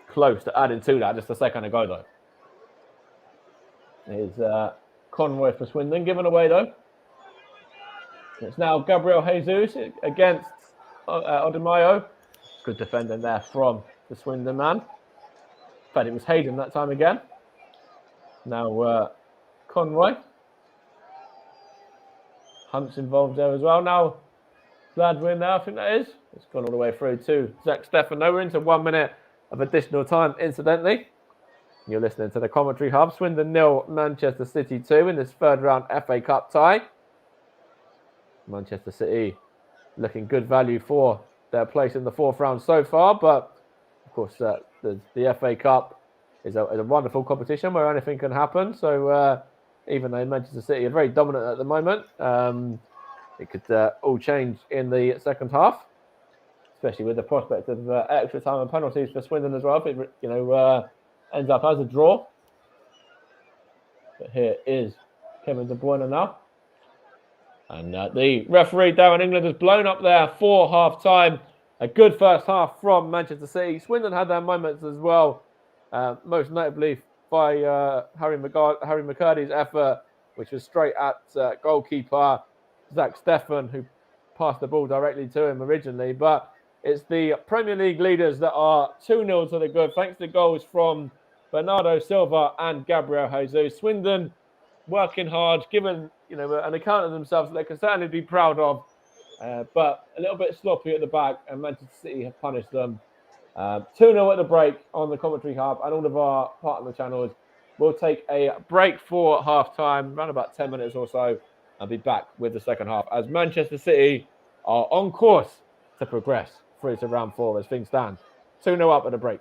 close to adding to that just a second ago, though. Is Conroy for Swindon given away, though. It's now Gabriel Jesus against Odemayo. Good defending there from the Swindon man. In fact, it was Hayden that time again. Now Conroy. Hunt's involved there as well. Now Gladwin there, I think that is. It's gone all the way through to Zach Stefano. We're into 1 minute of additional time, incidentally. You're listening to the Commentary Hub. Swindon 0, Manchester City 2 in this third round FA Cup tie. Manchester City looking good value for their place in the 4th round so far. But, of course, the FA Cup is a wonderful competition where anything can happen. So, even though Manchester City are very dominant at the moment, it could all change in the second half, especially with the prospect of extra time and penalties for Swindon as well. If it, ends up as a draw. But here is Kevin De Bruyne now. And the referee down in England has blown up there for half-time. A good first half from Manchester City. Swindon had their moments as well, most notably by Harry McCurdy's effort, which was straight at goalkeeper Zach Steffen, who passed the ball directly to him originally. But it's the Premier League leaders that are 2-0 to the good, thanks to goals from Bernardo Silva and Gabriel Jesus. Swindon working hard, given an account of themselves that they can certainly be proud of, but a little bit sloppy at the back, and Manchester City have punished them. 2-0 at the break on the Commentary Hub and all of our partner channels. We'll take a break for half-time, around about 10 minutes or so, and be back with the second half as Manchester City are on course to progress through to round 4 as things stand. 2-0 up at the break.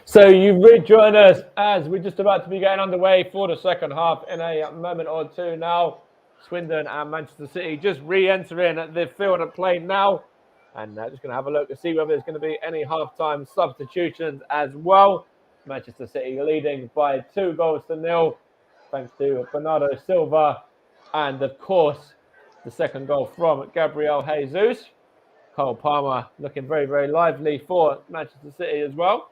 So you rejoin us as we're just about to be getting underway for the second half in a moment or two now. Swindon and Manchester City just re-entering the field of play now. And just going to have a look to see whether there's going to be any half-time substitutions as well. Manchester City leading by 2-0, thanks to Bernardo Silva. And, of course, the second goal from Gabriel Jesus. Cole Palmer looking very, very lively for Manchester City as well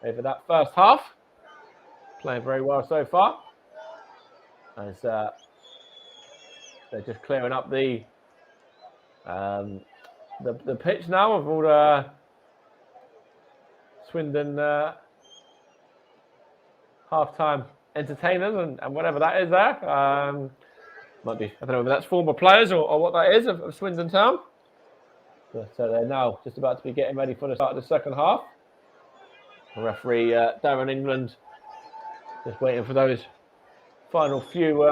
over that first half. Playing very well so far. As they're just clearing up the pitch now of all the Swindon half-time entertainers and whatever that is there. Might be, I don't know whether that's former players or what that is of Swindon Town. But they're now just about to be getting ready for the start of the second half. The referee, Darren England, just waiting for those final few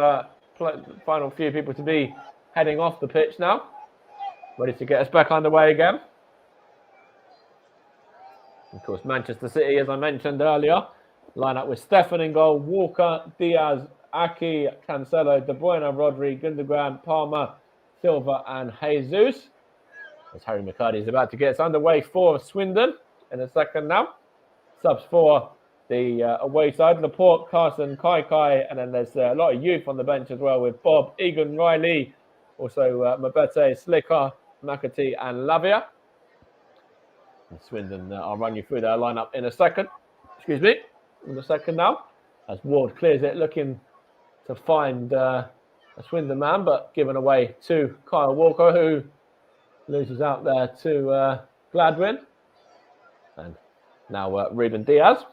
people to be heading off the pitch now. Ready to get us back underway again. Of course, Manchester City, as I mentioned earlier, line up with Stefan in goal, Walker, Diaz, Aki, Cancelo, De Bruyne, Rodri, Gundogan, Palmer, Silva and Jesus. As Harry McCarty is about to get us underway for Swindon in a second now. Subs for the away side, Laporte, Carson, Kai, and then there's a lot of youth on the bench as well with Bob, Egan, Riley, also Mabete, Slicker, McAtee and Lavia. And Swindon, I'll run you through their lineup in a second. In a second now. As Ward clears it, looking to find a Swindon man, but given away to Kyle Walker, who loses out there to Gladwin. And now Ruben Diaz.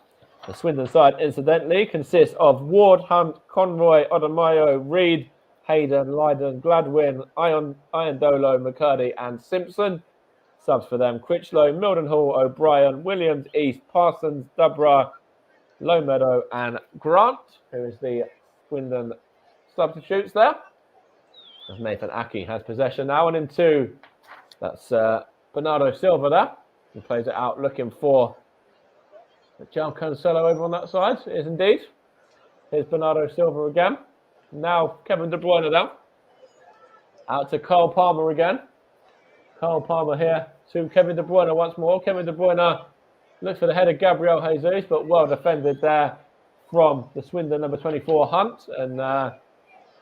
The Swindon side, incidentally, consists of Ward, Hunt, Conroy, Odamayo, Reed, Hayden, Lydon, Gladwin, Iandolo, McCurdy and Simpson. Subs for them, Critchlow, Mildenhall, O'Brien, Williams, East, Parsons, Dubra, Lowmeadow and Grant, who is the Swindon substitutes there. As Nathan Aki has possession now, and in two, that's Bernardo Silva there. He plays it out looking for João Cancelo over on that side. It is indeed. Here's Bernardo Silva again. Now Kevin De Bruyne down. Out to Cole Palmer again. Cole Palmer here to Kevin De Bruyne once more. Kevin De Bruyne looks for the head of Gabriel Jesus, but well defended there from the Swindon number 24 Hunt. And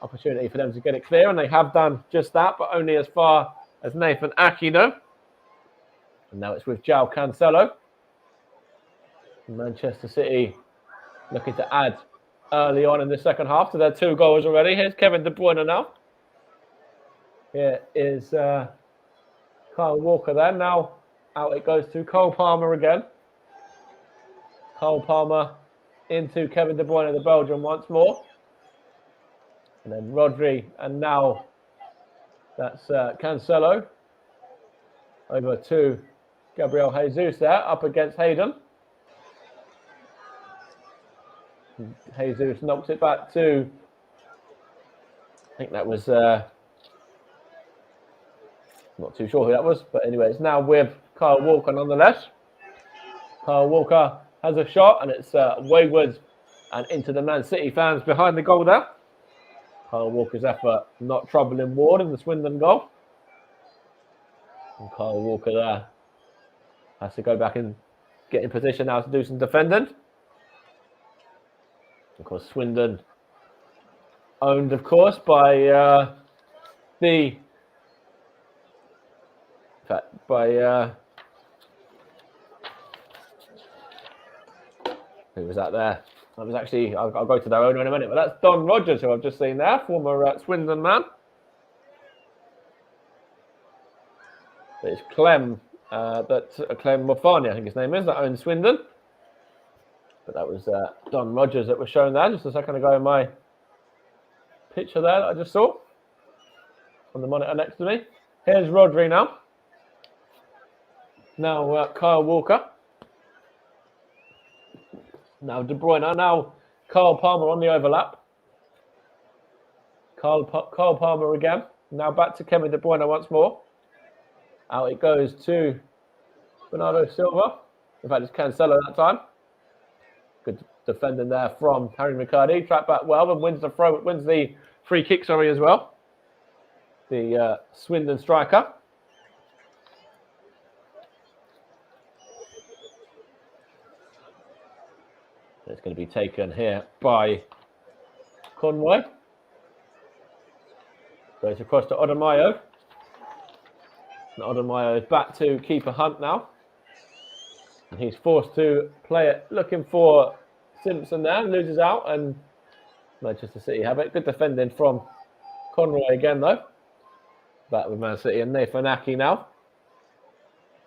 opportunity for them to get it clear. And they have done just that, but only as far as Nathan Aki though. And now it's with João Cancelo. Manchester City looking to add early on in the second half to their 2 goals already. Here's Kevin De Bruyne now. Here is Kyle Walker there. Now out it goes to Cole Palmer again. Cole Palmer into Kevin De Bruyne, the Belgian once more. And then Rodri, and now that's Cancelo. Over to Gabriel Jesus there, up against Hayden. Jesus knocks it back to, I think that was, not too sure who that was, but anyway, it's now with Kyle Walker nonetheless. Kyle Walker has a shot, and it's wayward and into the Man City fans behind the goal there. Kyle Walker's effort not troubling Ward in the Swindon goal. And Kyle Walker there has to go back and get in position now to do some defending. Of course, Swindon owned, of course, by who was that there? That was actually, I'll go to their owner in a minute, but that's Don Rogers, who I've just seen there, former Swindon man. But it's Clem Mofani, I think his name is, that owns Swindon. But that was Don Rogers that was shown there just a second ago in my picture there that I just saw on the monitor next to me. Here's Rodri now. Now Kyle Walker. Now De Bruyne. Now Cole Palmer on the overlap. Cole Palmer again. Now back to Kevin De Bruyne once more. Out it goes to Bernardo Silva. In fact, it's Cancelo that time. Good defending there from Harry McCurdy. Tracked back well and wins the free kick, as well. The Swindon striker. It's going to be taken here by Conroy. Goes across to Odomayo. And Odomayo is back to keeper Hunt now. And he's forced to play it, looking for Simpson there, loses out, and Manchester City have it. Good defending from Conroy again, though. Back with Man City and Nathan Aki now.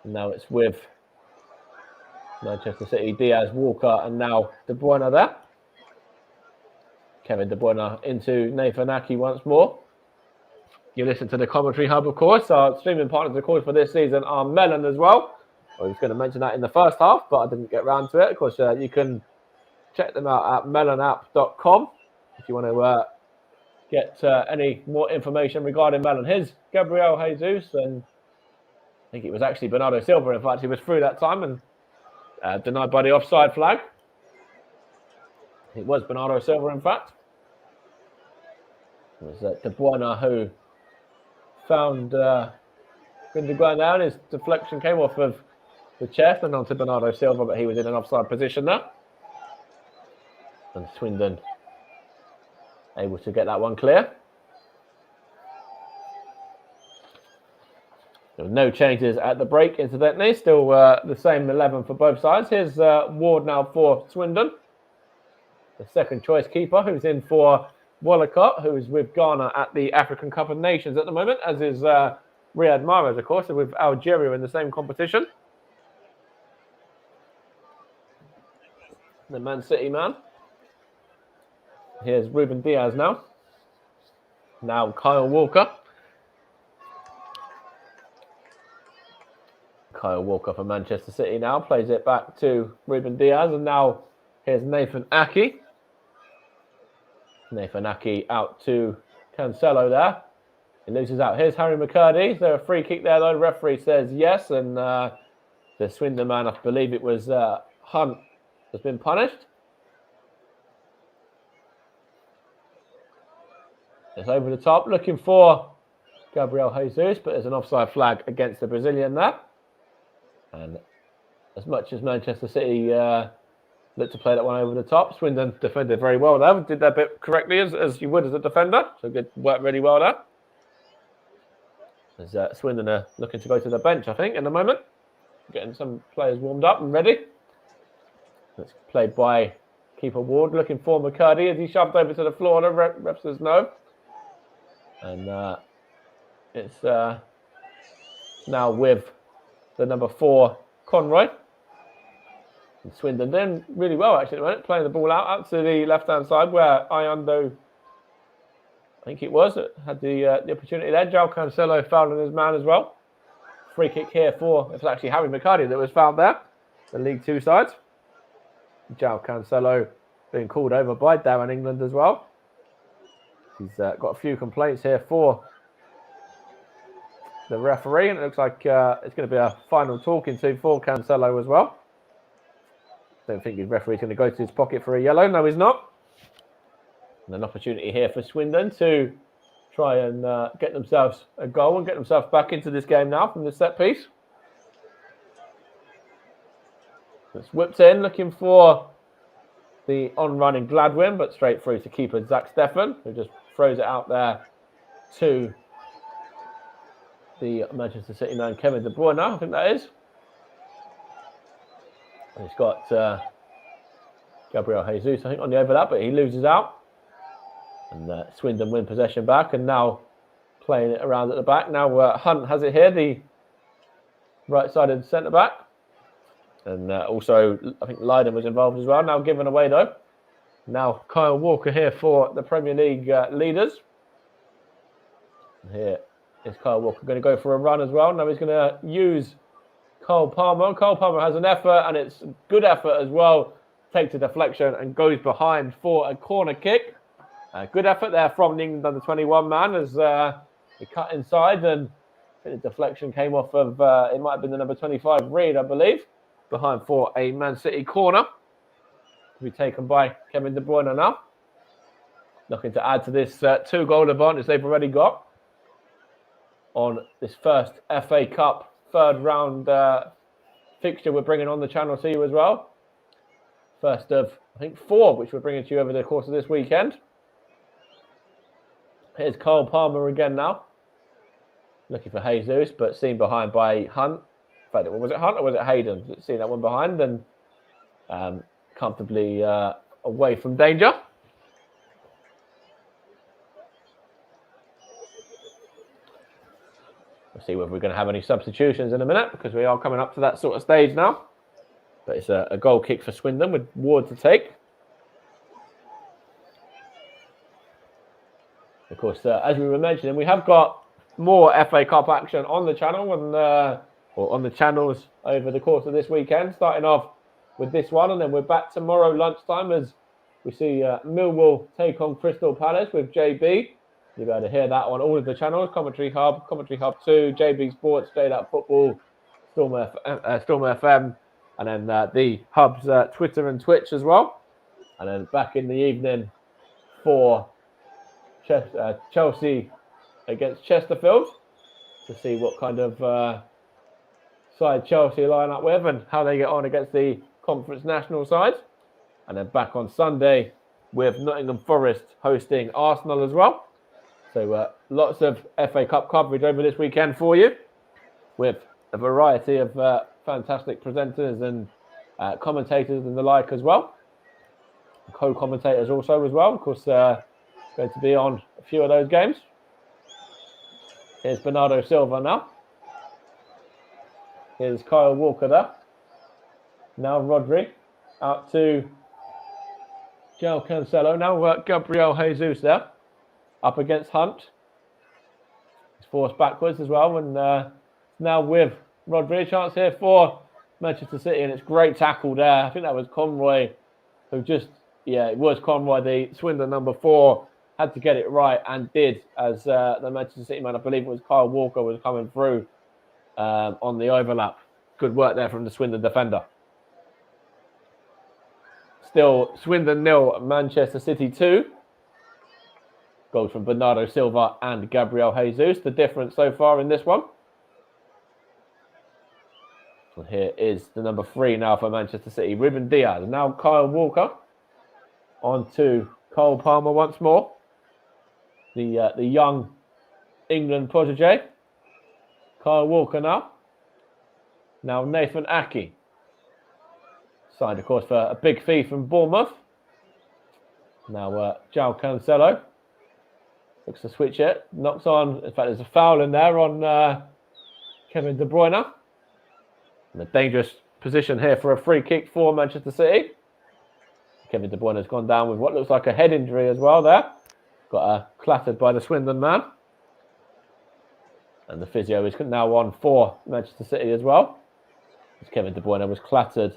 And now it's with Manchester City, Diaz, Walker, and now De Bruyne there. Kevin De Bruyne into Nathan Aki once more. You listen to the commentary hub, of course. Our streaming partners, of course, for this season are Melon as well. I was going to mention that in the first half, but I didn't get around to it. Of course, you can check them out at melonapp.com if you want to get any more information regarding Melon. Here's Gabriel Jesus, and I think it was actually Bernardo Silva. In fact, he was through that time and denied by the offside flag. It was Bernardo Silva, in fact. It was De Bruyne who found Gundogan down. His deflection came off of the chest and onto Bernardo Silva, but he was in an offside position there. And Swindon able to get that one clear. There were no changes at the break, incidentally. Still the same 11 for both sides. Here's Ward now for Swindon. The second choice keeper, who's in for Wallacott, who's with Ghana at the African Cup of Nations at the moment, as is Riyad Mahrez, of course, with Algeria in the same competition. The Man City man. Here's Ruben Diaz now. Now Kyle Walker. Kyle Walker for Manchester City now. Plays it back to Ruben Diaz. And now here's Nathan Aki. Nathan Aki out to Cancelo there. He loses out. Here's Harry McCurdy. Is there a free kick there, though? The referee says yes. And the Swindon man, I believe it was Hunt, has been punished. It's over the top, looking for Gabriel Jesus, but there's an offside flag against the Brazilian there. And as much as Manchester City looked to play that one over the top, Swindon defended very well there. Did that bit correctly, as you would as a defender. So good, worked really well there. As Swindon are looking to go to the bench, I think, in a moment. Getting some players warmed up and ready. It's played by keeper Ward, looking for McCurdy as he shoved over to the floor. The ref says no. And it's now with the number 4, Conroy. And Swindon doing really well, actually, at the moment, playing the ball out to the left-hand side where Ayando, I think it was, had the opportunity there. João Cancelo fouled on his man as well. Free kick here for, it's actually Harry McCurdy that was fouled there, the League Two sides. João Cancelo being called over by Darren England as well. He's got a few complaints here for the referee, and it looks like it's going to be a final talking to for Cancelo as well. Don't think his referee's going to go to his pocket for a yellow. No, he's not. And an opportunity here for Swindon to try and get themselves a goal and get themselves back into this game now from the set piece. It's whipped in, looking for the on-running Gladwin, but straight through to keeper Zach Steffen, who just throws it out there to the Manchester City man Kevin De Bruyne, I think that is. And he's got Gabriel Jesus, I think, on the overlap, but he loses out. And Swindon win possession back, and now playing it around at the back. Now Hunt has it here, the right-sided centre-back. And also, I think Leiden was involved as well. Now given away, though. Now Kyle Walker here for the Premier League leaders. And here is Kyle Walker going to go for a run as well. Now he's going to use Cole Palmer. Cole Palmer has an effort, and it's a good effort as well. Takes a deflection and goes behind for a corner kick. Good effort there from the England under-21 man as he cut inside, and I think the deflection came off of, it might have been the number 25, Reed, I believe, behind for a Man City corner. to be taken by Kevin De Bruyne now. Looking to add to this 2-goal advantage they've already got on this first FA Cup third round fixture we're bringing on the channel to you as well. First of, I think, 4, which we're bringing to you over the course of this weekend. Here's Cole Palmer again now. Looking for Jesus, but seen behind by Hunt. In fact, was it Hunt or was it Hayden? Seen that one behind and comfortably away from danger. We'll see whether we're going to have any substitutions in a minute, because we are coming up to that sort of stage now. But it's a goal kick for Swindon with Ward to take. Of course, as we were mentioning, we have got more FA Cup action on the channel and or on the channels over the course of this weekend, starting off with this one, and then we're back tomorrow lunchtime as we see Millwall take on Crystal Palace with JB. You'll be able to hear that on all of the channels: Commentary Hub 2, JB Sports, Straight Up Football, Storm FM, and then the Hub's Twitter and Twitch as well. And then back in the evening for Chelsea against Chesterfield to see what kind of side Chelsea line up with and how they get on against the Conference National side. And then back on Sunday with Nottingham Forest hosting Arsenal as well. So lots of FA Cup coverage over this weekend for you, with a variety of fantastic presenters and commentators and the like as well. Co-commentators also as well. Of course, going to be on a few of those games. Here's Bernardo Silva now. Here's Kyle Walker there. Now Rodri out to João Cancelo. Now Gabriel Jesus there. Up against Hunt. He's forced backwards as well. And now with Rodri, a chance here for Manchester City. And it's great tackle there. I think that was Conroy who just, it was Conroy, the Swindon number 4, had to get it right and did, as the Manchester City man, I believe it was Kyle Walker, was coming through on the overlap. Good work there from the Swindon defender. Still Swindon 0, Manchester City 2. Goals from Bernardo Silva and Gabriel Jesus. The difference so far in this one. So here is the number 3 now for Manchester City, Ruben Diaz. Now Kyle Walker on to Cole Palmer once more. The young England protege. Kyle Walker now. Now Nathan Aki. Signed, of course, for a big fee from Bournemouth. Now João Cancelo. Looks to switch it. Knocks on. In fact, there's a foul in there on Kevin De Bruyne. In a dangerous position here for a free kick for Manchester City. Kevin De Bruyne has gone down with what looks like a head injury as well there. Got clattered by the Swindon man. And the physio is now on for Manchester City as well. As Kevin De Bruyne was clattered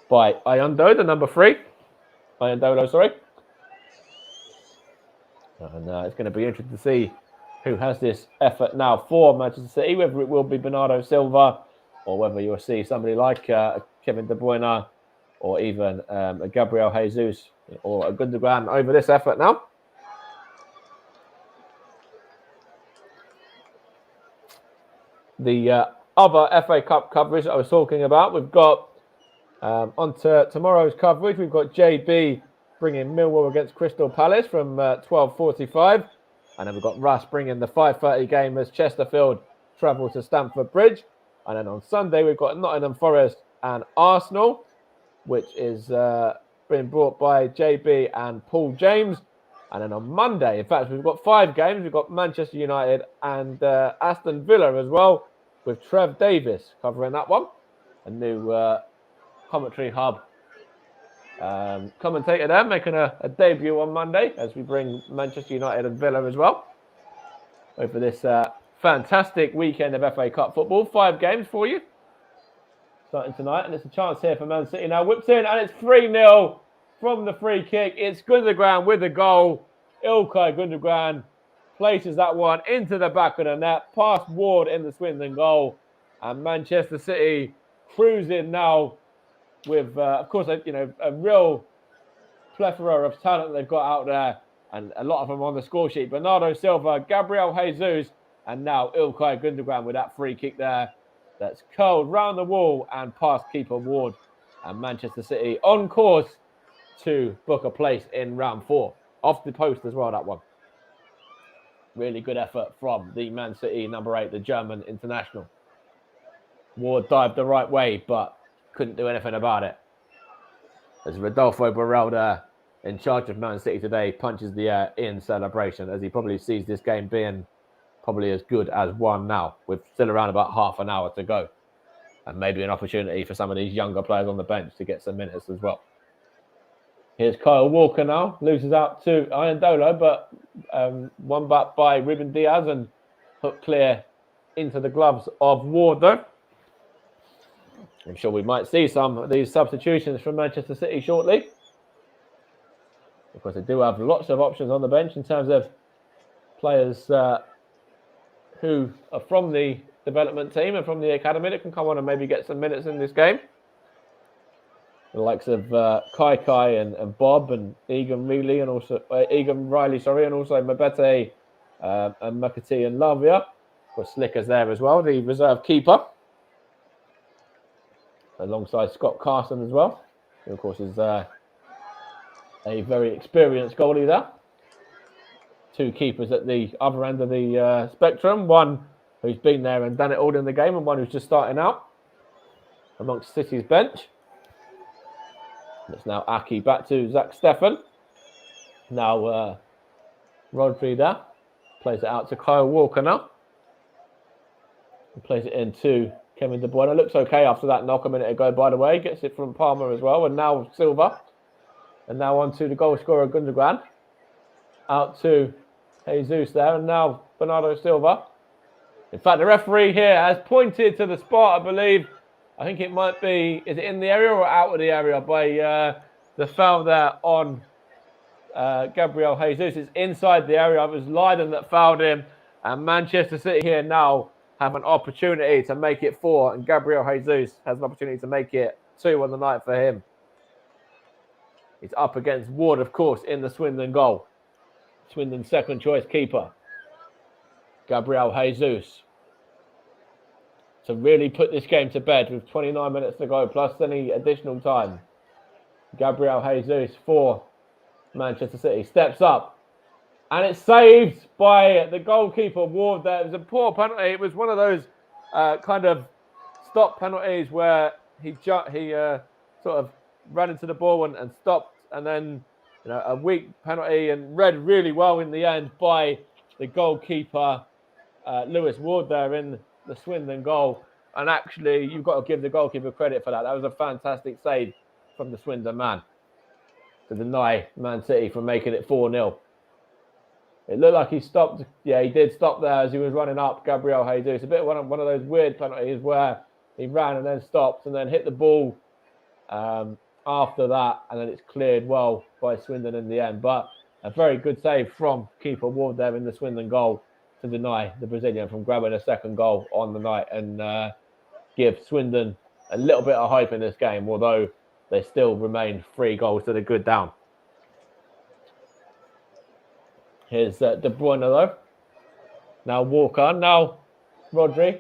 by Ayundo, the number 3. Ayundolo, sorry. And it's going to be interesting to see who has this effort now for Manchester City, whether it will be Bernardo Silva or whether you'll see somebody like Kevin De Bruyne or even a Gabriel Jesus or a Gundogan over this effort now. The other FA Cup coverage I was talking about, we've got on to tomorrow's coverage, we've got JB bringing Millwall against Crystal Palace from 12:45. And then we've got Russ bringing the 5:30 game as Chesterfield travel to Stamford Bridge. And then on Sunday, we've got Nottingham Forest and Arsenal, which is being brought by JB and Paul James. And then on Monday, in fact, we've got 5 games. We've got Manchester United and Aston Villa as well, with Trev Davis covering that one. A new commentary hub commentator there, making a debut on Monday as we bring Manchester United and Villa as well over this fantastic weekend of FA Cup football. 5 games for you starting tonight, and it's a chance here for Man City now. Whips in, and it's 3-0 from the free kick. It's Gundogan with the goal. Ilkay Gundogan places that one into the back of the net, past Ward in the Swindon goal, and Manchester City cruising now with, of course, a real plethora of talent they've got out there, and a lot of them on the score sheet. Bernardo Silva, Gabriel Jesus, and now Ilkay Gundogan with that free kick there. That's curled round the wall and past keeper Ward. And Manchester City on course to book a place in round 4. Off the post as well, that one. Really good effort from the Man City number 8, the German international. Ward dived the right way, but couldn't do anything about it. As Rodolfo Borrell there, in charge of Man City today, punches the air in celebration, as he probably sees this game being probably as good as one now, with still around about half an hour to go. And maybe an opportunity for some of these younger players on the bench to get some minutes as well. Here's Kyle Walker now, loses out to Ayandolo, but one back by Ruben Diaz and hook clear into the gloves of Ward though. I'm sure we might see some of these substitutions from Manchester City shortly. Of course, they do have lots of options on the bench in terms of players who are from the development team and from the academy that can come on and maybe get some minutes in this game. The likes of Kai and Bob and Egan Riley, and also Mabete and Makati and Lavia. Of course, Slicker's there as well, the reserve keeper, alongside Scott Carson as well, who of course is a very experienced goalie there. 2 keepers at the other end of the spectrum, one who's been there and done it all in the game, and one who's just starting out amongst City's bench. It's now Aki back to Zach Steffen. Now Rodri there. Plays it out to Kyle Walker now. And plays it into Kevin De Bruyne. Looks okay after that knock a minute ago, by the way. Gets it from Palmer as well. And now Silva. And now on to the goal scorer, Gundogan. Out to Jesus there. And now Bernardo Silva. In fact, the referee here has pointed to the spot, I believe. I think it might be, is it in the area or out of the area by the foul there on Gabriel Jesus? It's inside the area. It was Leiden that fouled him. And Manchester City here now have an opportunity to make it 4. And Gabriel Jesus has an opportunity to make it 2 on the night for him. He's up against Ward, of course, in the Swindon goal. Swindon's second choice keeper, Gabriel Jesus. To really put this game to bed with 29 minutes to go, plus any additional time. Gabriel Jesus for Manchester City steps up. And it's saved by the goalkeeper, Ward there. It was a poor penalty. It was one of those kind of stop penalties where he sort of ran into the ball and stopped. And then a weak penalty, and read really well in the end by the goalkeeper, Lewis Ward there in the Swindon goal. And actually, you've got to give the goalkeeper credit for that. That was a fantastic save from the Swindon man to deny Man City from making it 4-0. It looked like he stopped. Yeah, he did stop there as he was running up, Gabriel Jesus. A bit of one of those weird penalties where he ran and then stopped and then hit the ball after that. And then it's cleared well by Swindon in the end. But a very good save from keeper Ward there in the Swindon goal to deny the Brazilian from grabbing a second goal on the night and give Swindon a little bit of hope in this game, although they still remain 3 goals to the good down. Here's De Bruyne though. Now Walker, now Rodri.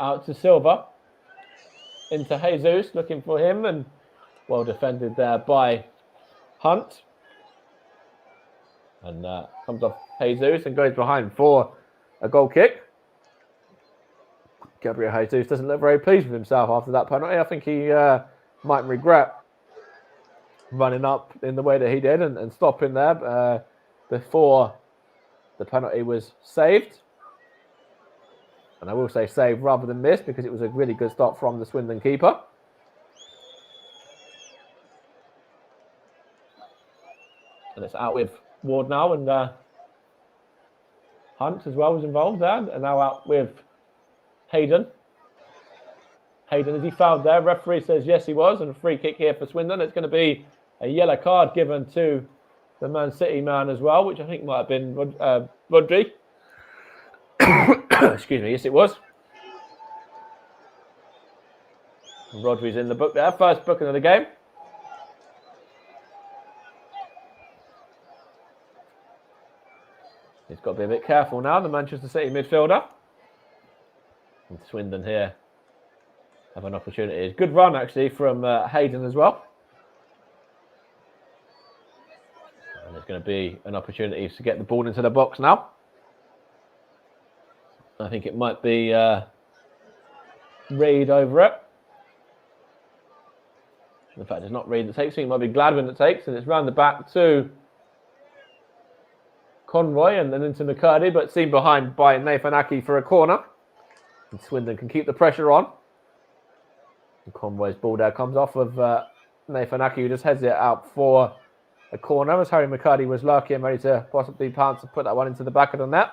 Out to Silva. Into Jesus, looking for him, and well defended there by Hunt. And comes off Jesus and goes behind for a goal kick. Gabriel Jesus doesn't look very pleased with himself after that penalty. I think he might regret running up in the way that he did and stopping there before the penalty was saved. And I will say saved rather than missed, because it was a really good stop from the Swindon keeper. And it's out with Ward now, and Hunt as well was involved there, and now out with Hayden. Hayden, is he fouled there? Referee says yes, he was, and a free kick here for Swindon. It's going to be a yellow card given to the Man City man as well, which I think might have been Rodri. Excuse me, yes it was. Rodri's in the book there, first booking of the game. He's got to be a bit careful now, the Manchester City midfielder. And Swindon here have an opportunity. Good run, actually, from Hayden as well. And there's going to be an opportunity to get the ball into the box now. I think it might be Reid over it. In fact, it's not Reid that takes it. It might be Gladwin that takes, and it's round the back to Conroy and then into McCurdy, but seen behind by Nathan Aki for a corner. And Swindon can keep the pressure on. And Conroy's ball there comes off of Nathan Aki, who just heads it out for a corner as Harry McCurdy was lucky and ready to possibly pounce and put that one into the back of the net.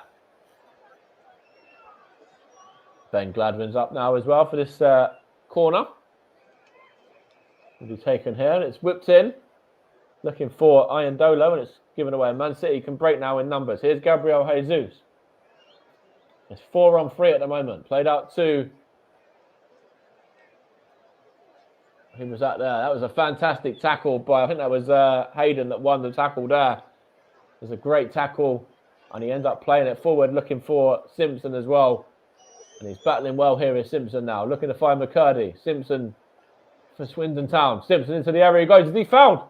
Ben Gladwin's up now as well for this corner. Will be taken here, and it's whipped in. Looking for Ayandolo, and it's given away. Man City can break now in numbers. Here's Gabriel Jesus. It's 4-on-3 at the moment. Played out to... Who was that there? That was a fantastic tackle by... I think that was Hayden that won the tackle there. It was a great tackle, and he ends up playing it forward, looking for Simpson as well. And he's battling well here with Simpson now. Looking to find McCurdy. Simpson for Swindon Town. Simpson into the area he goes. Is he fouled?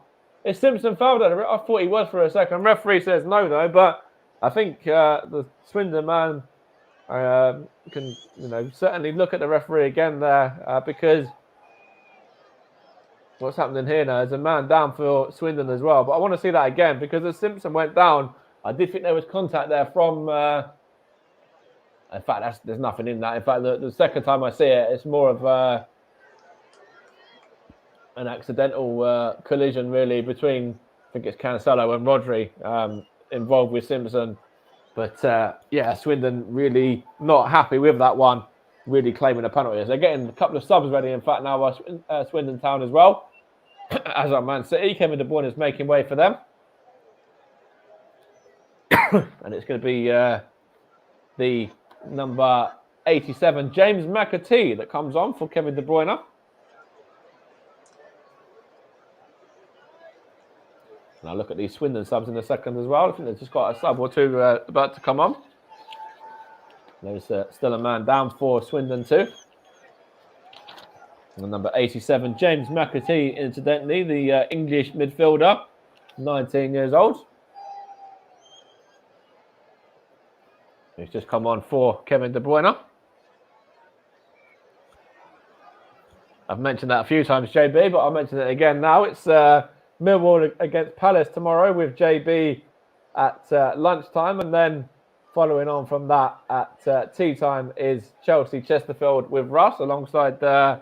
Is Simpson fouled? I thought he was for a second. Referee says no, though. But I think the Swindon man can, certainly look at the referee again there because what's happening here now is a man down for Swindon as well. But I want to see that again because as Simpson went down, I did think there was contact there from... in fact, there's nothing in that. In fact, the second time I see it, it's more of an accidental collision, really, between, I think it's Cancelo and Rodri involved with Simpson. But, yeah, Swindon really not happy with that one, really claiming a penalty. They're getting a couple of subs ready, in fact, now by Swindon Town as well. As our Man City, Kevin De Bruyne is making way for them. And it's going to be the number 87, James McAtee, that comes on for Kevin De Bruyne. And I'll look at these Swindon subs in a second as well. I think they've just got a sub or two about to come on. There's still a man down for Swindon too. And number 87, James McAtee, incidentally, the English midfielder, 19 years old. He's just come on for Kevin De Bruyne. I've mentioned that a few times, JB, but I'll mention it again now. It's Millwall against Palace tomorrow with JB at lunchtime. And then following on from that at tea time is Chelsea-Chesterfield with Russ alongside on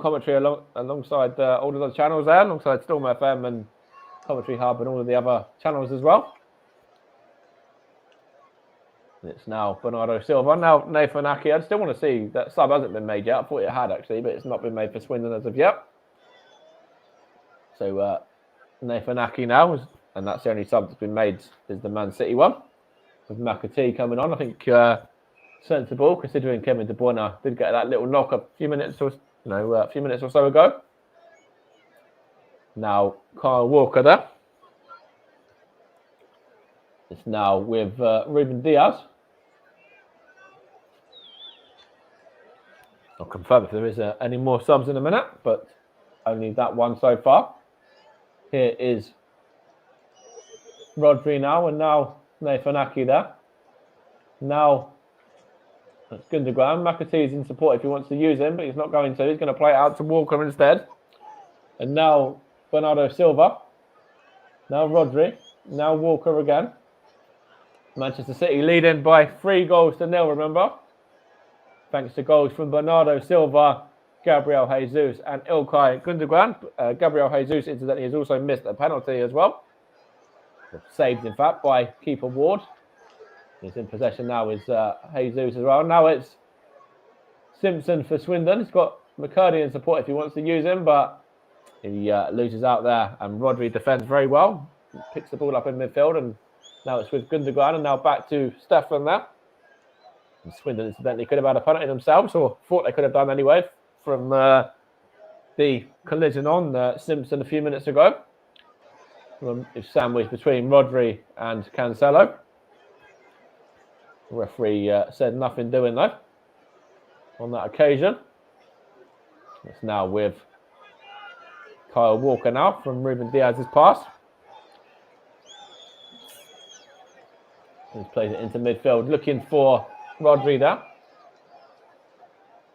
commentary alongside all of the channels there, alongside Storm FM and Commentary Hub and all of the other channels as well. It's now Bernardo Silva. Now Nathan Aki. I still want to see that sub hasn't been made yet. I thought it had actually, but it's not been made for Swindon as of yet. So Nathan Aki now, and that's the only sub that's been made is the Man City one. With McAtee coming on, I think sensible considering Kevin De Bruyne did get that little knock a few minutes or so ago. Now Kyle Walker there. It's now with Ruben Diaz. I'll confirm if there is any more subs in a minute, but only that one so far. Here is Rodri now, and now Nathan Aki there. Now it's Gundogan. McAtee's in support if he wants to use him, but he's not going to. He's going to play it out to Walker instead. And now Bernardo Silva. Now Rodri. Now Walker again. Manchester City leading by 3-0, remember? Thanks to goals from Bernardo Silva, Gabriel Jesus and Ilkay Gundogan. Gabriel Jesus, incidentally, has also missed a penalty as well. Saved, in fact, by keeper Ward. He's in possession now with Jesus as well. Now it's Simpson for Swindon. He's got McCurdy in support if he wants to use him, but he loses out there. And Rodri defends very well. He picks the ball up in midfield, and now it's with Gundogan, and now back to Stefan there. And Swindon, incidentally, could have had a penalty themselves, or thought they could have done anyway, from the collision on Simpson a few minutes ago. It's sandwiched between Rodri and Cancelo. The referee said nothing doing though on that occasion. It's now with Kyle Walker now from Ruben Diaz's pass. He's played it into midfield, looking for Rodri there.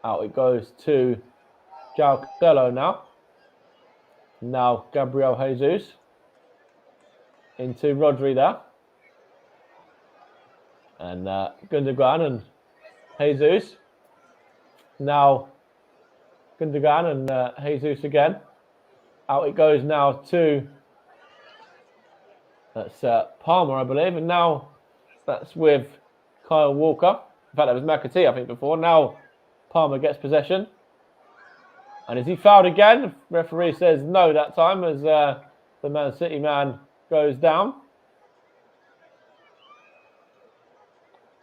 Out it goes to João Cancelo now. Now Gabriel Jesus into Rodri there. And Gundogan and Jesus. Now Gundogan and Jesus again. Out it goes now to that's Palmer, I believe. And now that's with Kyle Walker. In fact, that was McAtee, I think, before. Now Palmer gets possession. And is he fouled again? The referee says no that time as the Man City man goes down.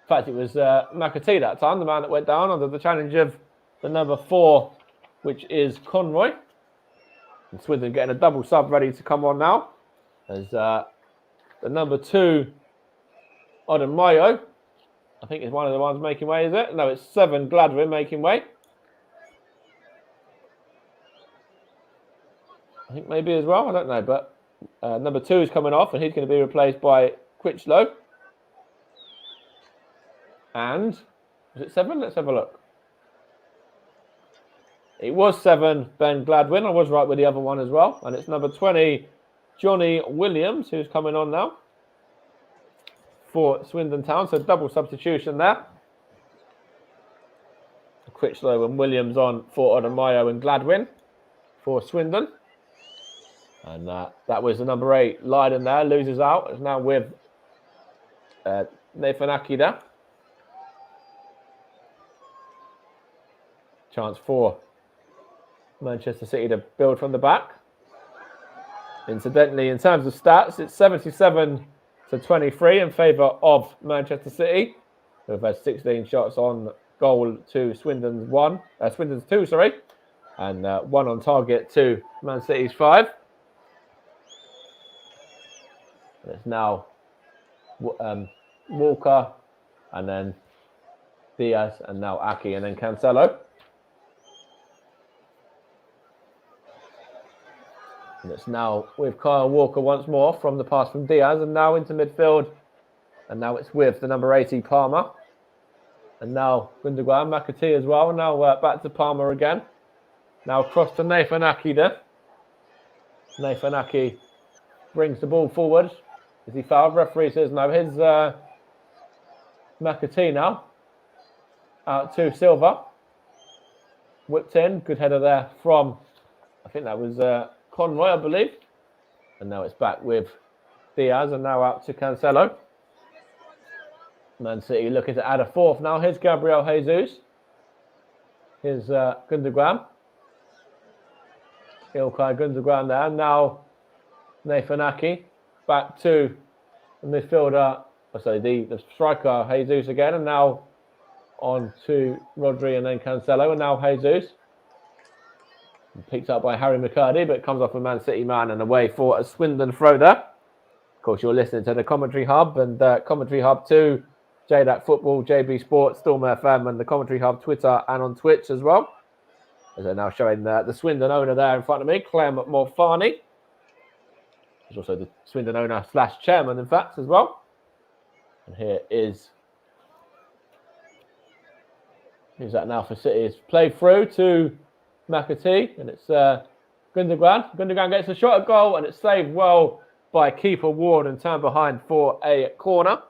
In fact, it was McAtee that time, the man that went down under the challenge of the number 4, which is Conroy. And Swindon getting a double sub ready to come on now. As the number 2, Odemayo, I think is one of the ones making way, is it? No, it's 7, Gladwin making way. I think maybe as well, I don't know. But number 2 is coming off and he's going to be replaced by Critchlow. And, was it 7? Let's have a look. It was 7, Ben Gladwin. I was right with the other one as well. And it's number 20, Johnny Williams, who's coming on now for Swindon Town. So double substitution there. Critchlow and Williams on for Odemayo and Gladwin for Swindon. And that was the number 8, Leiden there, loses out. It's now with Nathan Aki there. Chance for Manchester City to build from the back. Incidentally, in terms of stats, it's 77-23 in favour of Manchester City, who have had 16 shots on goal to Swindon's 2, sorry, and 1 on target to Man City's 5. And it's now Walker, and then Diaz, and now Aki, and then Cancelo. And it's now with Kyle Walker once more from the pass from Diaz, and now into midfield. And now it's with the number 80, Palmer. And now Gundogan, McAtee as well. Now back to Palmer again. Now across to Nathan Aki there. Nathan Aki brings the ball forward. Is he fouled? Referee says no. Here's McAtee now. Out to Silva. Whipped in. Good header there from, I think that was Conroy, I believe. And now it's back with Diaz, and now out to Cancelo. Man City looking to add a 4th now. Here's Gabriel Jesus. Here's Gundogan. Ilkay Gundogan there. Now Nathan Aki. Back to the midfielder, the striker, Jesus again. And now on to Rodri and then Cancelo. And now Jesus. Picked up by Harry McCurdy, but it comes off a Man City man and away for a Swindon throw there. Of course, you're listening to the Commentary Hub and Commentary Hub 2, JDAC Football, JB Sports, Storm FM, and the Commentary Hub Twitter and on Twitch as well. As they're now showing the Swindon owner there in front of me, Clem Morfani. He's also the Swindon owner / chairman, in fact, as well. And here's that now for City. It's played through to McAtee, and it's Gundogan. Gundogan gets a shot at goal, and it's saved well by keeper Ward and turned behind for a corner.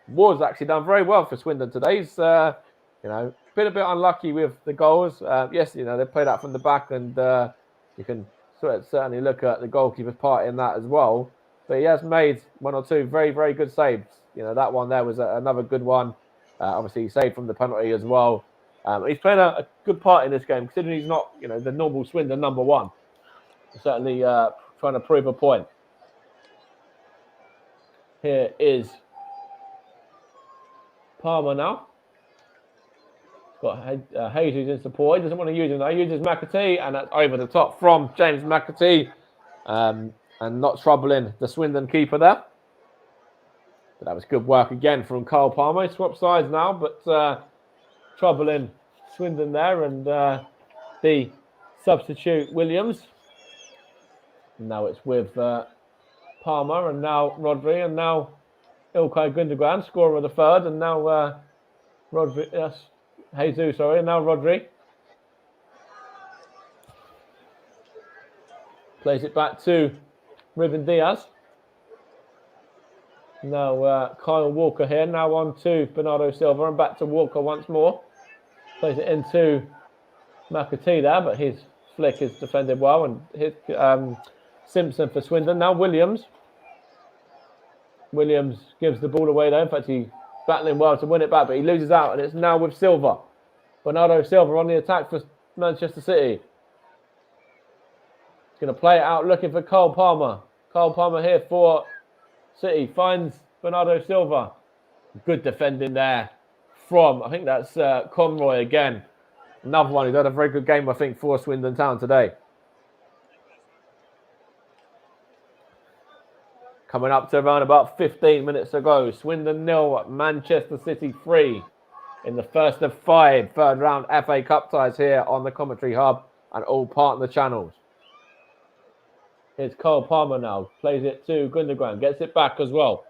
Ward's actually done very well for Swindon today. He's been a bit unlucky with the goals. Yes, they played out from the back, and you can certainly look at the goalkeeper's part in that as well. But he has made 1 or 2 very, very good saves. That one there was another good one. Obviously, he saved from the penalty as well. He's playing a good part in this game, considering he's not, the normal Swindon number 1. Certainly trying to prove a point. Here is Palmer now. Got Jesus in support. He doesn't want to use him now. He uses McAtee, and that's over the top from James McAtee. and not troubling the Swindon keeper there. But that was good work again from Cole Palmer. He swapped sides now, but troubling Swindon there, and the substitute Williams. Now it's with Palmer, and now Rodri, and now Ilkay Gundogan, scorer of the third, and now Rodri, Jesus, sorry, and now Rodri. Plays it back to Ruben Diaz. Now Kyle Walker here, now on to Bernardo Silva, and back to Walker once more. Plays it into McAtee there, but his flick is defended well, and hit Simpson for Swindon. Now Williams. Williams gives the ball away though. In fact, he's battling well to win it back, but he loses out, and it's now with Silva. Bernardo Silva on the attack for Manchester City. He's going to play it out, looking for Cole Palmer. Cole Palmer here for City. Finds Bernardo Silva. Good defending there from, I think that's Conroy again. Another one who's had a very good game, I think, for Swindon Town today. Coming up to around about 15 minutes ago. Swindon 0, Manchester City 3 in the first of 5 third round FA Cup ties here on the Commentary Hub and all partner channels. Here's Cole Palmer now. Plays it to Gundogan. Gets it back as well.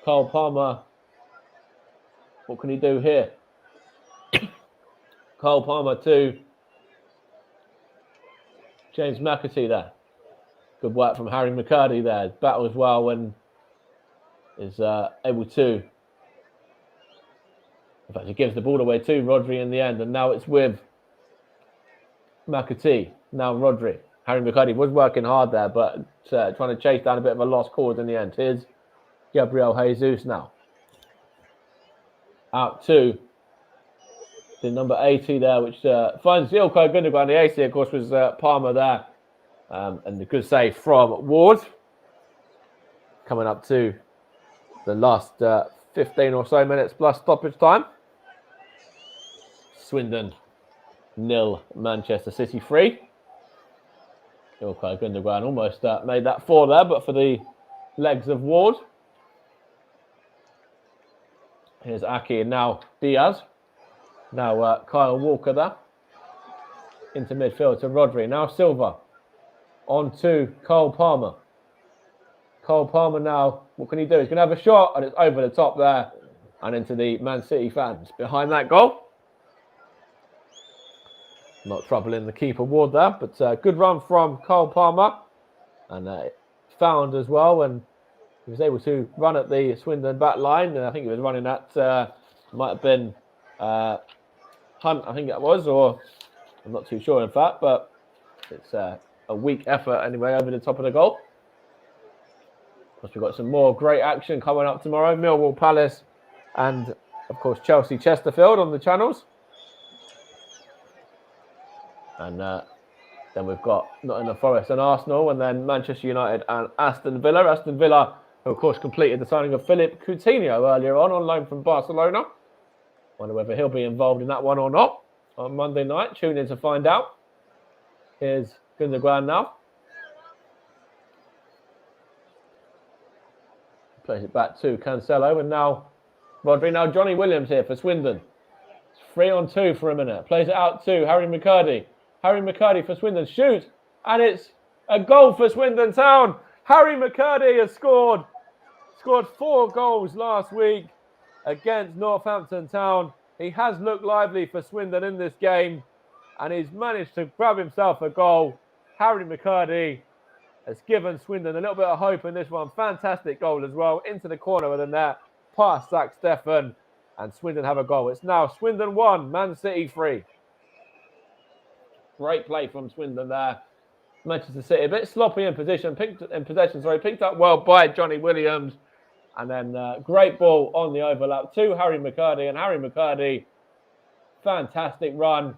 Cole Palmer. What can he do here? Cole Palmer to James McAtee there. Good work from Harry McCurdy there. Battles well and is able to. In fact, he gives the ball away to Rodri in the end, and now it's with McAtee. Now Rodri. Harry McCurdy was working hard there, but trying to chase down a bit of a lost cause in the end. Here's Gabriel Jesus now. Out to the number 80 there, which finds Ilkay Gundogan. The 80, of course, was Palmer there. And the good save from Ward. Coming up to the last 15 or so minutes plus stoppage time. Swindon 0, Manchester City 3. Ilkay Gundogan almost made that 4 there, but for the legs of Ward. Here's Aki and now Diaz. Now Kyle Walker there. Into midfield to Rodri. Now Silva. On to Cole Palmer. Cole Palmer now, what can he do? He's going to have a shot, and it's over the top there and into the Man City fans behind that goal. Not troubling the keeper Ward there, but good run from Cole Palmer. And found as well, and he was able to run at the Swindon back line. And I think he was running at, might have been Hunt, I think that was, or I'm not too sure in fact, but it's a weak effort anyway over the top of the goal. Of course, we've got some more great action coming up tomorrow. Millwall Palace and, of course, Chelsea Chesterfield on the channels. And then we've got Nottingham Forest and Arsenal, and then Manchester United and Aston Villa. Aston Villa, who, of course, completed the signing of Philippe Coutinho earlier on loan from Barcelona. Wonder whether he'll be involved in that one or not on Monday night. Tune in to find out. Here's Gundogan now. Plays it back to Cancelo, and now Rodri. Now Johnny Williams here for Swindon. It's 3-on-2 for a minute. Plays it out to Harry McCurdy. Harry McCurdy for Swindon. Shoots, and it's a goal for Swindon Town. Harry McCurdy has scored 4 goals last week against Northampton Town. He has looked lively for Swindon in this game, and he's managed to grab himself a goal. Harry McCurdy has given Swindon a little bit of hope in this one. Fantastic goal as well. Into the corner of the net. Past Zach Steffen. And Swindon have a goal. It's now Swindon 1, Man City 3. Great play from Swindon there. Manchester City a bit sloppy in possession. Picked up well by Johnny Williams. And then great ball on the overlap to Harry McCurdy. And Harry McCurdy, fantastic run.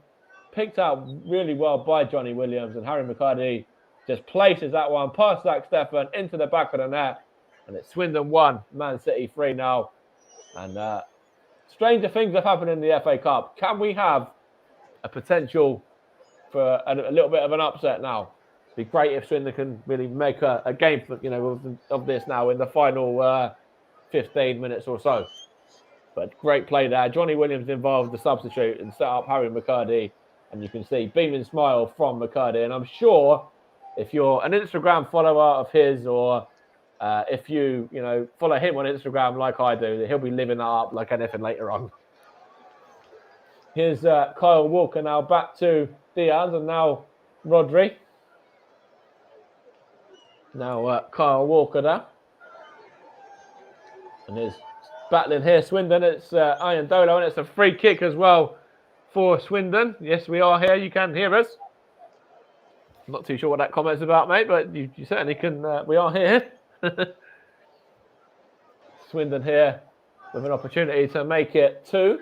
Picked out really well by Johnny Williams. And Harry McCurdy just places that one past Zach Steffen into the back of the net. And it's Swindon 1, Man City 3 now. And stranger things have happened in the FA Cup. Can we have a potential for a little bit of an upset now? be great if Swindon can really make a game for, of this now in the final 15 minutes or so. But great play there. Johnny Williams involved the substitute and set up Harry McCurdy. And you can see beaming smile from McCurdy. And I'm sure if you're an Instagram follower of his, or if you follow him on Instagram like I do, that he'll be living that up like anything later on. Here's Kyle Walker now back to Diaz, and now Rodri. Now Kyle Walker there. And there's battling here, Swindon. It's Ian Dolo, and it's a free kick as well for Swindon. Yes, we are here. You can hear us. I'm not too sure what that comment's about, mate, but you certainly can. We are here. Swindon here with an opportunity to make it 2.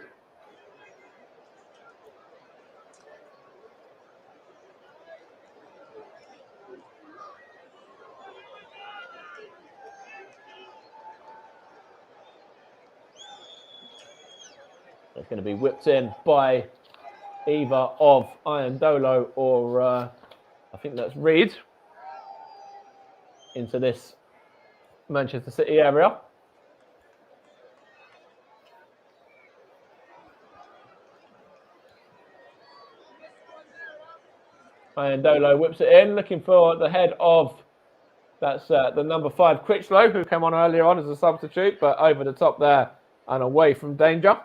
It's going to be whipped in by either of Ian Dolo or I think that's Reed into this Manchester City area. Ian Dolo whips it in, looking for the head of, that's the number 5 Critchlow, who came on earlier on as a substitute, but over the top there and away from danger.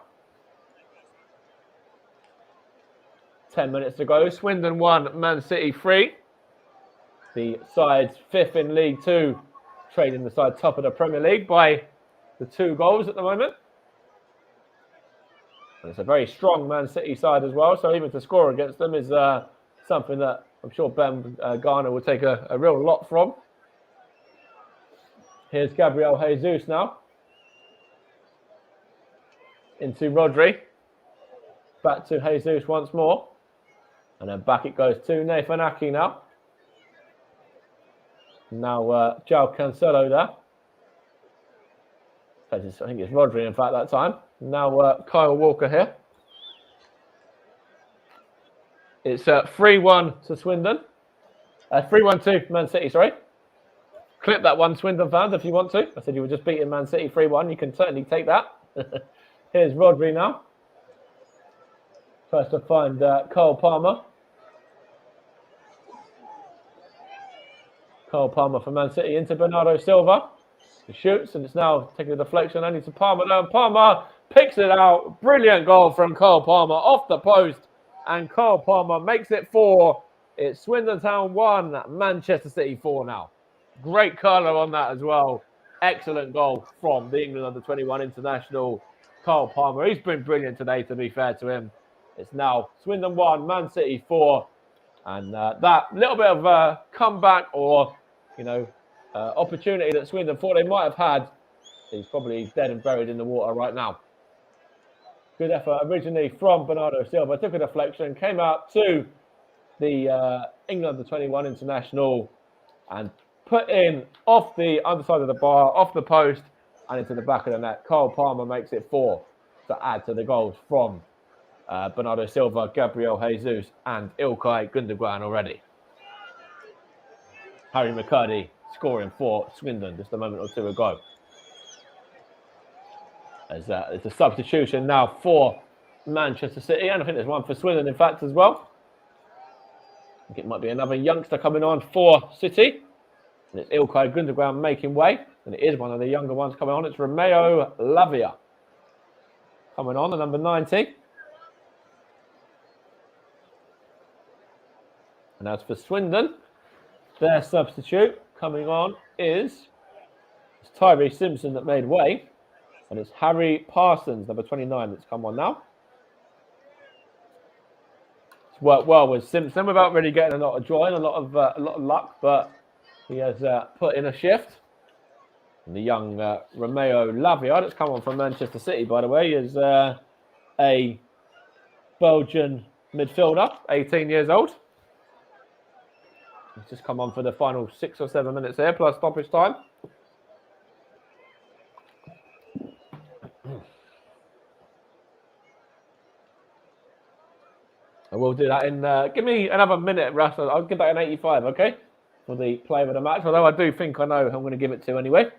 10 minutes to go. Swindon 1, Man City 3. The side's 5th in League 2, trading the side top of the Premier League by the 2 goals at the moment. And it's a very strong Man City side as well, so even to score against them is something that I'm sure Ben Garner will take a real lot from. Here's Gabriel Jesus now. Into Rodri. Back to Jesus once more. And then back it goes to Nathan Aki now. Now João Cancelo there. I think it's Rodri, in fact, that time. Now Kyle Walker here. It's 3-1 to Swindon. 3-1 to Man City, sorry. Clip that one, Swindon fans, if you want to. I said you were just beating Man City 3-1. You can certainly take that. Here's Rodri now. Tries to find Cole Palmer. Cole Palmer for Man City into Bernardo Silva. He shoots, and it's now taking a deflection only to Palmer. And Palmer picks it out. Brilliant goal from Cole Palmer off the post. And Cole Palmer makes it 4. It's Swindon Town 1, Manchester City 4 now. Great curler on that as well. Excellent goal from the England under-21 international, Cole Palmer. He's been brilliant today, to be fair to him. It's now Swindon 1, Man City 4. And that little bit of a comeback or, opportunity that Swindon thought they might have had, he's probably dead and buried in the water right now. Good effort originally from Bernardo Silva. Took a deflection, came out to the England under-21 international and put in off the underside of the bar, off the post and into the back of the net. Cole Palmer makes it 4 to add to the goals from Bernardo Silva, Gabriel Jesus and Ilkay Gundogan already. Harry McCurdy scoring for Swindon just a moment or 2 ago. As it's a substitution now for Manchester City, and I think there's one for Swindon in fact as well. I think it might be another youngster coming on for City. And it's Ilkay Gundogan making way, and it is one of the younger ones coming on. It's Romeo Lavia coming on, the number 90. And as for Swindon, their substitute coming on is Tyree Simpson that made way. And it's Harry Parsons, number 29, that's come on now. It's worked well with Simpson without really getting a lot of joy and a lot of luck, but he has put in a shift. And the young Romeo Lavia, that's come on from Manchester City, by the way, is a Belgian midfielder, 18 years old. He's just come on for the final 6 or 7 minutes here, plus stoppage time. And we'll do that in, give me another minute, Russ. I'll give that an 85, okay? for the player of the match, although I do think I know who I'm going to give it to anyway.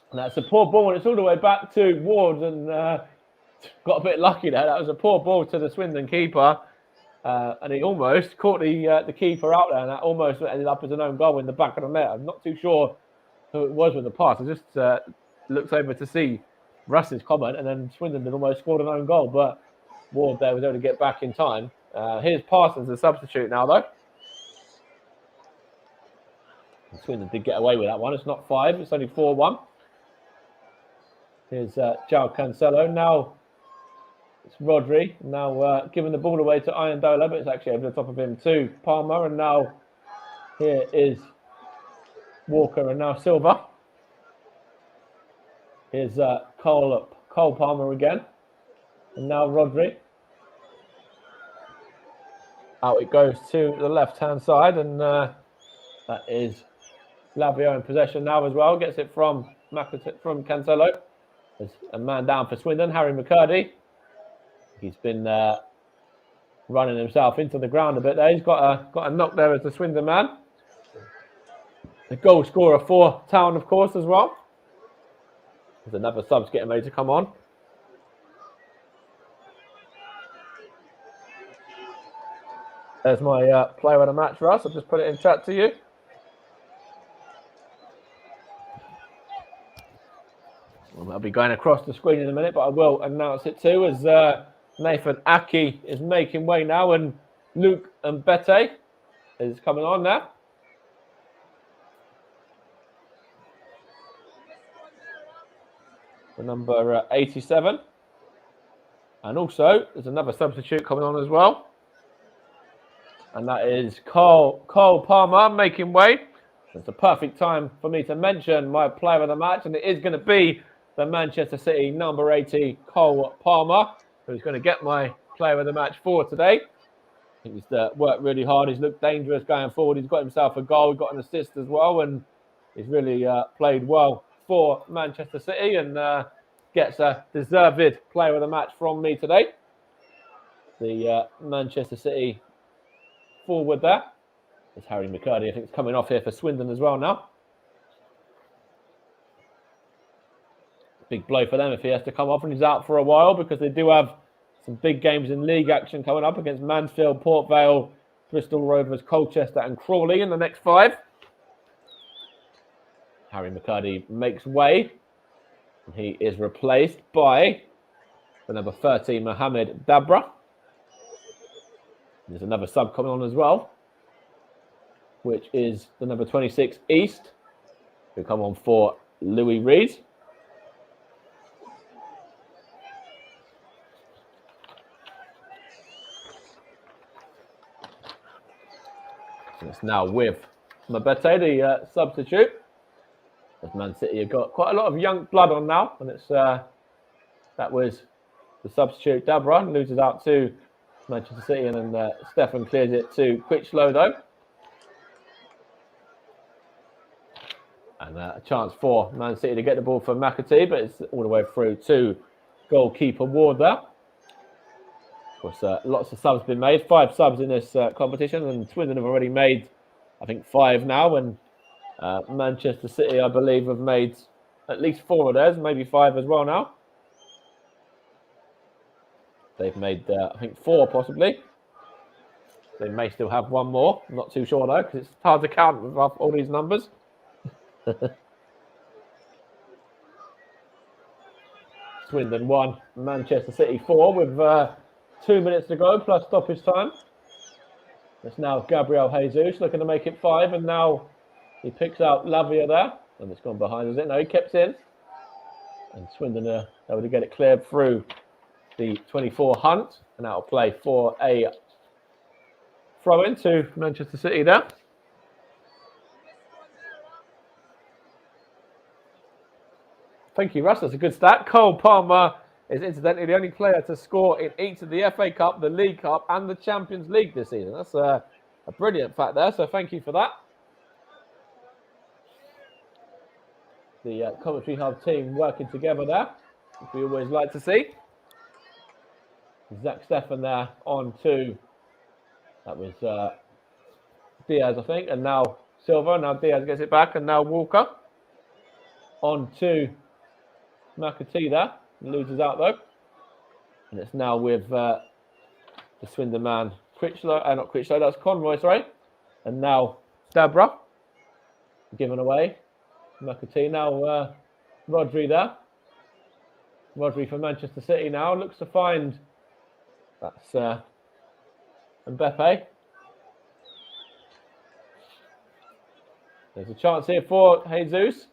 And that's a poor ball, and it's all the way back to Ward, and got a bit lucky there. That was a poor ball to the Swindon keeper, and he almost caught the keeper out there, and that almost ended up as an own goal in the back of the net. I'm not too sure who it was with the pass. I just looked over to see Russ's comment, and then Swindon had almost scored an own goal, but Ward there was able to get back in time. Here's Parsons, a substitute now, though. And Swindon did get away with that one. It's not 5, it's only 4-1. Here's João Cancelo. Now it's Rodri. Now giving the ball away to Iondola, but it's actually over the top of him to Palmer. And now here is Walker, and now Silva. Here's Cole Palmer again. And now Rodri. Out it goes to the left-hand side, and that is Lavio in possession now as well. Gets it from Cancelo. There's a man down for Swindon, Harry McCurdy. He's been running himself into the ground a bit there. He's got a knock there as the Swindon man. The goal scorer for Town, of course, as well. There's another subs getting ready to come on. There's my player of the match, Russ. I'll just put it in chat to you. Well, I'll be going across the screen in a minute, but I will announce it too as Nathan Aki is making way now, and Luke Mbete is coming on now. The number 87. And also, there's another substitute coming on as well. And that is Cole Palmer making way. It's a perfect time for me to mention my player of the match, and it is going to be the Manchester City number 80, Cole Palmer, who's going to get my player of the match for today. I think he's worked really hard. He's looked dangerous going forward. He's got himself a goal. He got an assist as well, and he's really played well for Manchester City, and gets a deserved player of the match from me today. The Manchester City forward there. It's Harry McCurdy. I think it's coming off here for Swindon as well now. Big blow for them if he has to come off and he's out for a while, because they do have some big games in league action coming up against Mansfield, Port Vale, Bristol Rovers, Colchester and Crawley in the next 5. Harry McCurdy makes way. And he is replaced by the number 13, Mohamed Dabra. There's another sub coming on as well, which is the number 26, East, who come on for Louis Reed. And it's now with Mbete, the substitute. As Man City have got quite a lot of young blood on now, and it's that was the substitute Dabra, loses out to Manchester City, and then Stefan clears it to Quitchlow though. And a chance for Man City to get the ball for McAtee, but it's all the way through to goalkeeper Ward there. Of course, lots of subs been made. 5 subs in this competition, and Swindon have already made, I think, 5 now, and Manchester City, I believe, have made at least 4 of theirs, maybe 5 as well now. They've made, I think, 4 possibly. They may still have 1 more. I'm not too sure though, because it's hard to count with all these numbers. Swindon 1, Manchester City 4, with 2 minutes to go plus stoppage time. It's now Gabriel Jesus looking to make it 5, and now he picks out Lavia there, and it's gone behind, is it? No, he kept in, and Swindon are able to get it cleared through the 24 Hunt, and that'll play for a throw in to Manchester City there. Thank you, Russ. That's a good stat. Cole Palmer is incidentally the only player to score in each of the FA Cup, the League Cup and the Champions League this season. That's a brilliant fact there, so thank you for that. The Commentary Hub team working together there, which we always like to see. Zach Stefan there on to, that was Diaz, I think, and now Silva. Now Diaz gets it back, and now Walker. On to McAtee there. Loses out, though. And it's now with the Swindon man, Critchlow. Not Critchlow, that's Conroy, sorry. And now Stabra. Given away. McAtee now Rodri there. Rodri for Manchester City now. Looks to find... That's Mbappe. There's a chance here for Jesus.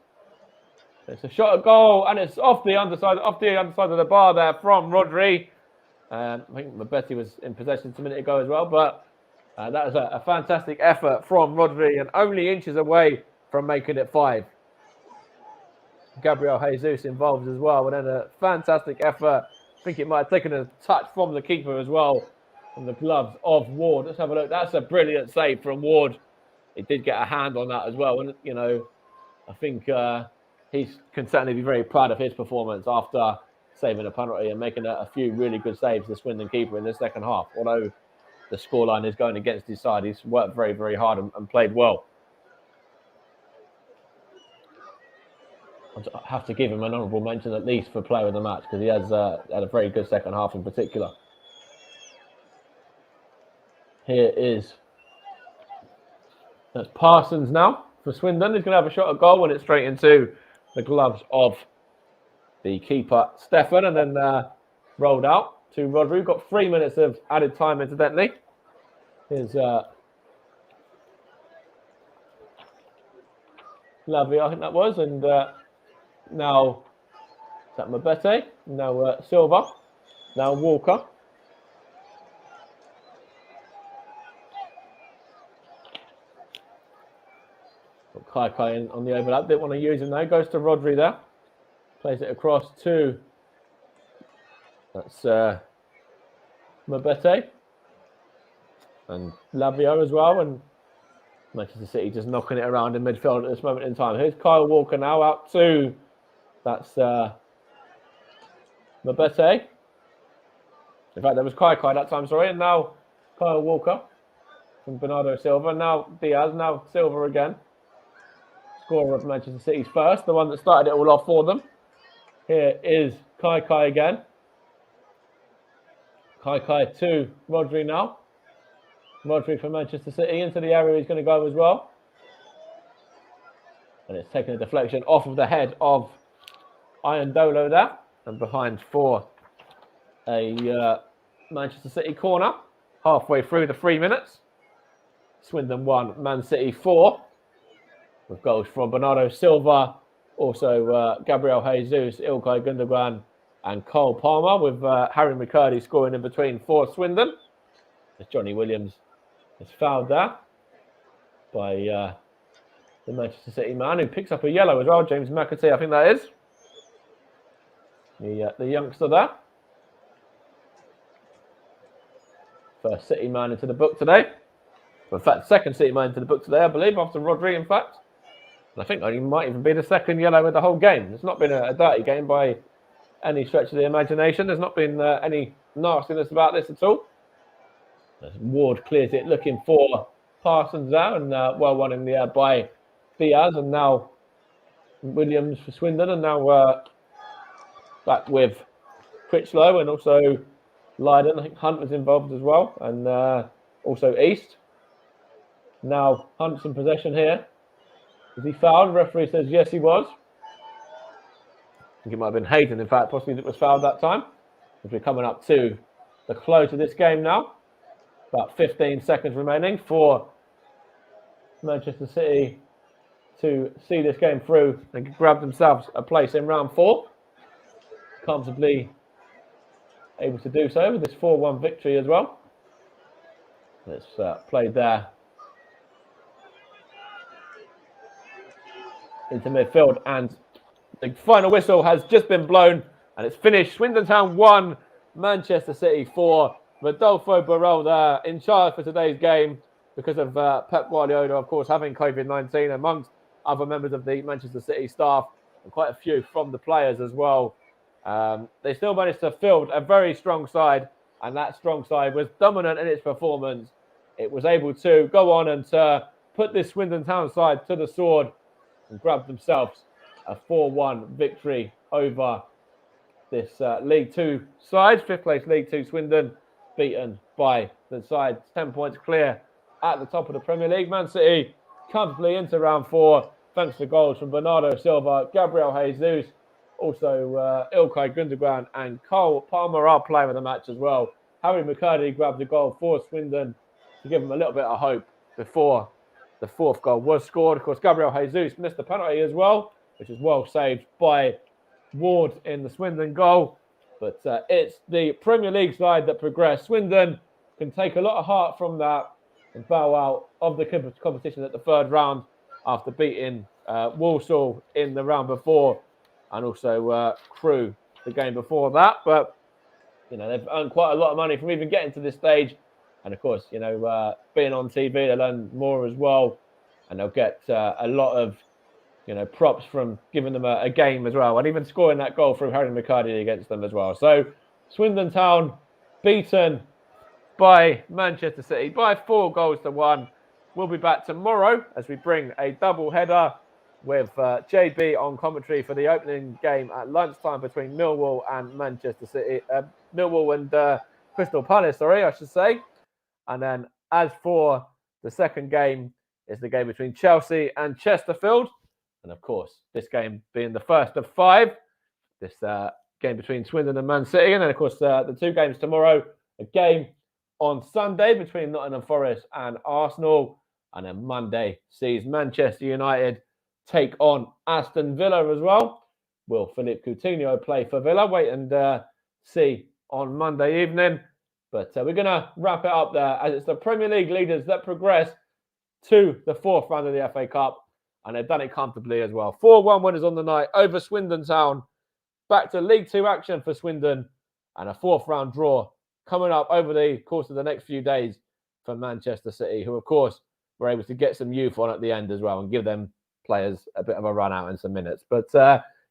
It's a shot at goal, and it's off the underside of the bar there from Rodri. I think Mbappe was in possession a minute ago as well, but that was a fantastic effort from Rodri, and only inches away from making it 5. Gabriel Jesus involved as well, and then a fantastic effort. I think it might have taken a touch from the keeper as well, from the gloves of Ward. Let's have a look. That's a brilliant save from Ward. He did get a hand on that as well, and you know, I think he can certainly be very proud of his performance after saving a penalty and making a few really good saves, the Swindon keeper, in the second half. Although the scoreline is going against his side, he's worked very, very hard and played well. I have to give him an honourable mention at least for player of the match, because he has had a very good second half in particular. Here is that's Parsons now for Swindon. He's going to have a shot at goal, and it's straight into the gloves of the keeper, Stefan, and then rolled out to Rodri. Got 3 minutes of added time, incidentally. Here's Lavia, I think that was, and now is that Mabete, now Silva, now Walker. Got Kai on the overlap, didn't want to use him though. Goes to Rodri there, plays it across to that's Mabete and Lavia as well, and Manchester City just knocking it around in midfield at this moment in time. Here's Kyle Walker now out to that's Mabete. In fact, there was Kai that time, sorry, and now Kyle Walker from Bernardo Silva. Now Diaz, now Silva again. Scorer of Manchester City's first, the one that started it all off for them. Here is Kai again. Kai to Rodri now. Rodri for Manchester City into the area he's going to go as well. And it's taking a deflection off of the head of Iandolo there. And behind for a Manchester City corner. Halfway through the 3 minutes. Swindon 1, Man City 4. With goals from Bernardo Silva, also Gabriel Jesus, Ilkay Gundogan and Cole Palmer, with Harry McCurdy scoring in between for Swindon. As Johnny Williams is fouled there by the Manchester City man, who picks up a yellow as well, James McAtee, I think that is. The youngster there. First City man into the book today. In fact, second City man into the book today, I believe, after Rodri, in fact. And I think he might even be the second yellow of the whole game. It's not been a dirty game by any stretch of the imagination. There's not been any nastiness about this at all. As Ward clears it, looking for Parsons there, and well won in the air by Diaz, and now Williams for Swindon, and now back with Critchlow and also Lydon. I think Hunt was involved as well, and also East. Now Hunt's in possession here. Was he fouled? The referee says yes, he was. I think it might have been Hayden, in fact, possibly that was fouled that time. As we're coming up to the close of this game now. About 15 seconds remaining for Manchester City to see this game through and grab themselves a place in round 4. Comfortably able to do so with this 4-1 victory as well. It's played there into midfield, and the final whistle has just been blown, and it's finished. Swindon Town 1, Manchester City 4. Rodolfo Barrel there in charge for today's game because of Pep Guardiola, of course, having COVID-19, amongst other members of the Manchester City staff, and quite a few from the players as well. They still managed to field a very strong side, and that strong side was dominant in its performance. it was able to go on and put this Swindon Town side to the sword and grab themselves a 4-1 victory over this League Two side. 5th place League Two Swindon, beaten by the side 10 points clear at the top of the Premier League. Man City comfortably into round 4, thanks to goals from Bernardo Silva, Gabriel Jesus, also Ilkay Gundogan and Cole Palmer, our player of the match as well. Harry McCurdy grabbed the goal for Swindon to give them a little bit of hope before the 4th goal was scored. Of course, Gabriel Jesus missed the penalty as well, which is well saved by Ward in the Swindon goal. But it's the Premier League side that progressed. Swindon can take a lot of heart from that and bow out of the competition at the 3rd round after beating Walsall in the round before, and also Crewe the game before that. But they've earned quite a lot of money from even getting to this stage. And of course, being on TV, they'll earn more as well. And they'll get a lot of, props from giving them a game as well. And even scoring that goal through Harry McCarty against them as well. So Swindon Town beaten by Manchester City by 4-1. We'll be back tomorrow as we bring a double header with JB on commentary for the opening game at lunchtime between Millwall and Manchester City. Millwall and Crystal Palace, I should say. And then as for the second game, it's the game between Chelsea and Chesterfield. And of course, this game being the first of 5, this game between Swindon and Man City. And then, of course, the 2 games tomorrow, a game on Sunday between Nottingham Forest and Arsenal. And then Monday sees Manchester United take on Aston Villa as well. Will Philippe Coutinho play for Villa? Wait and see on Monday evening. But we're going to wrap it up there as it's the Premier League leaders that progress to the 4th round of the FA Cup. And they've done it comfortably as well. 4-1 winners on the night over Swindon Town. Back to League 2 action for Swindon. And a 4th round draw coming up over the course of the next few days for Manchester City, who, of course, were able to get some youth on at the end as well and give them players a bit of a run out in some minutes. But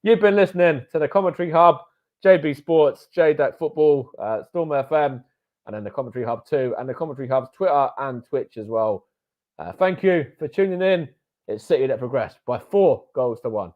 you've been listening to the Commentary Hub, JB Sports, JDAC Football, Storm FM, and then the Commentary Hub 2, and the Commentary Hub's Twitter and Twitch as well. Thank you for tuning in. It's City that progressed by 4-1.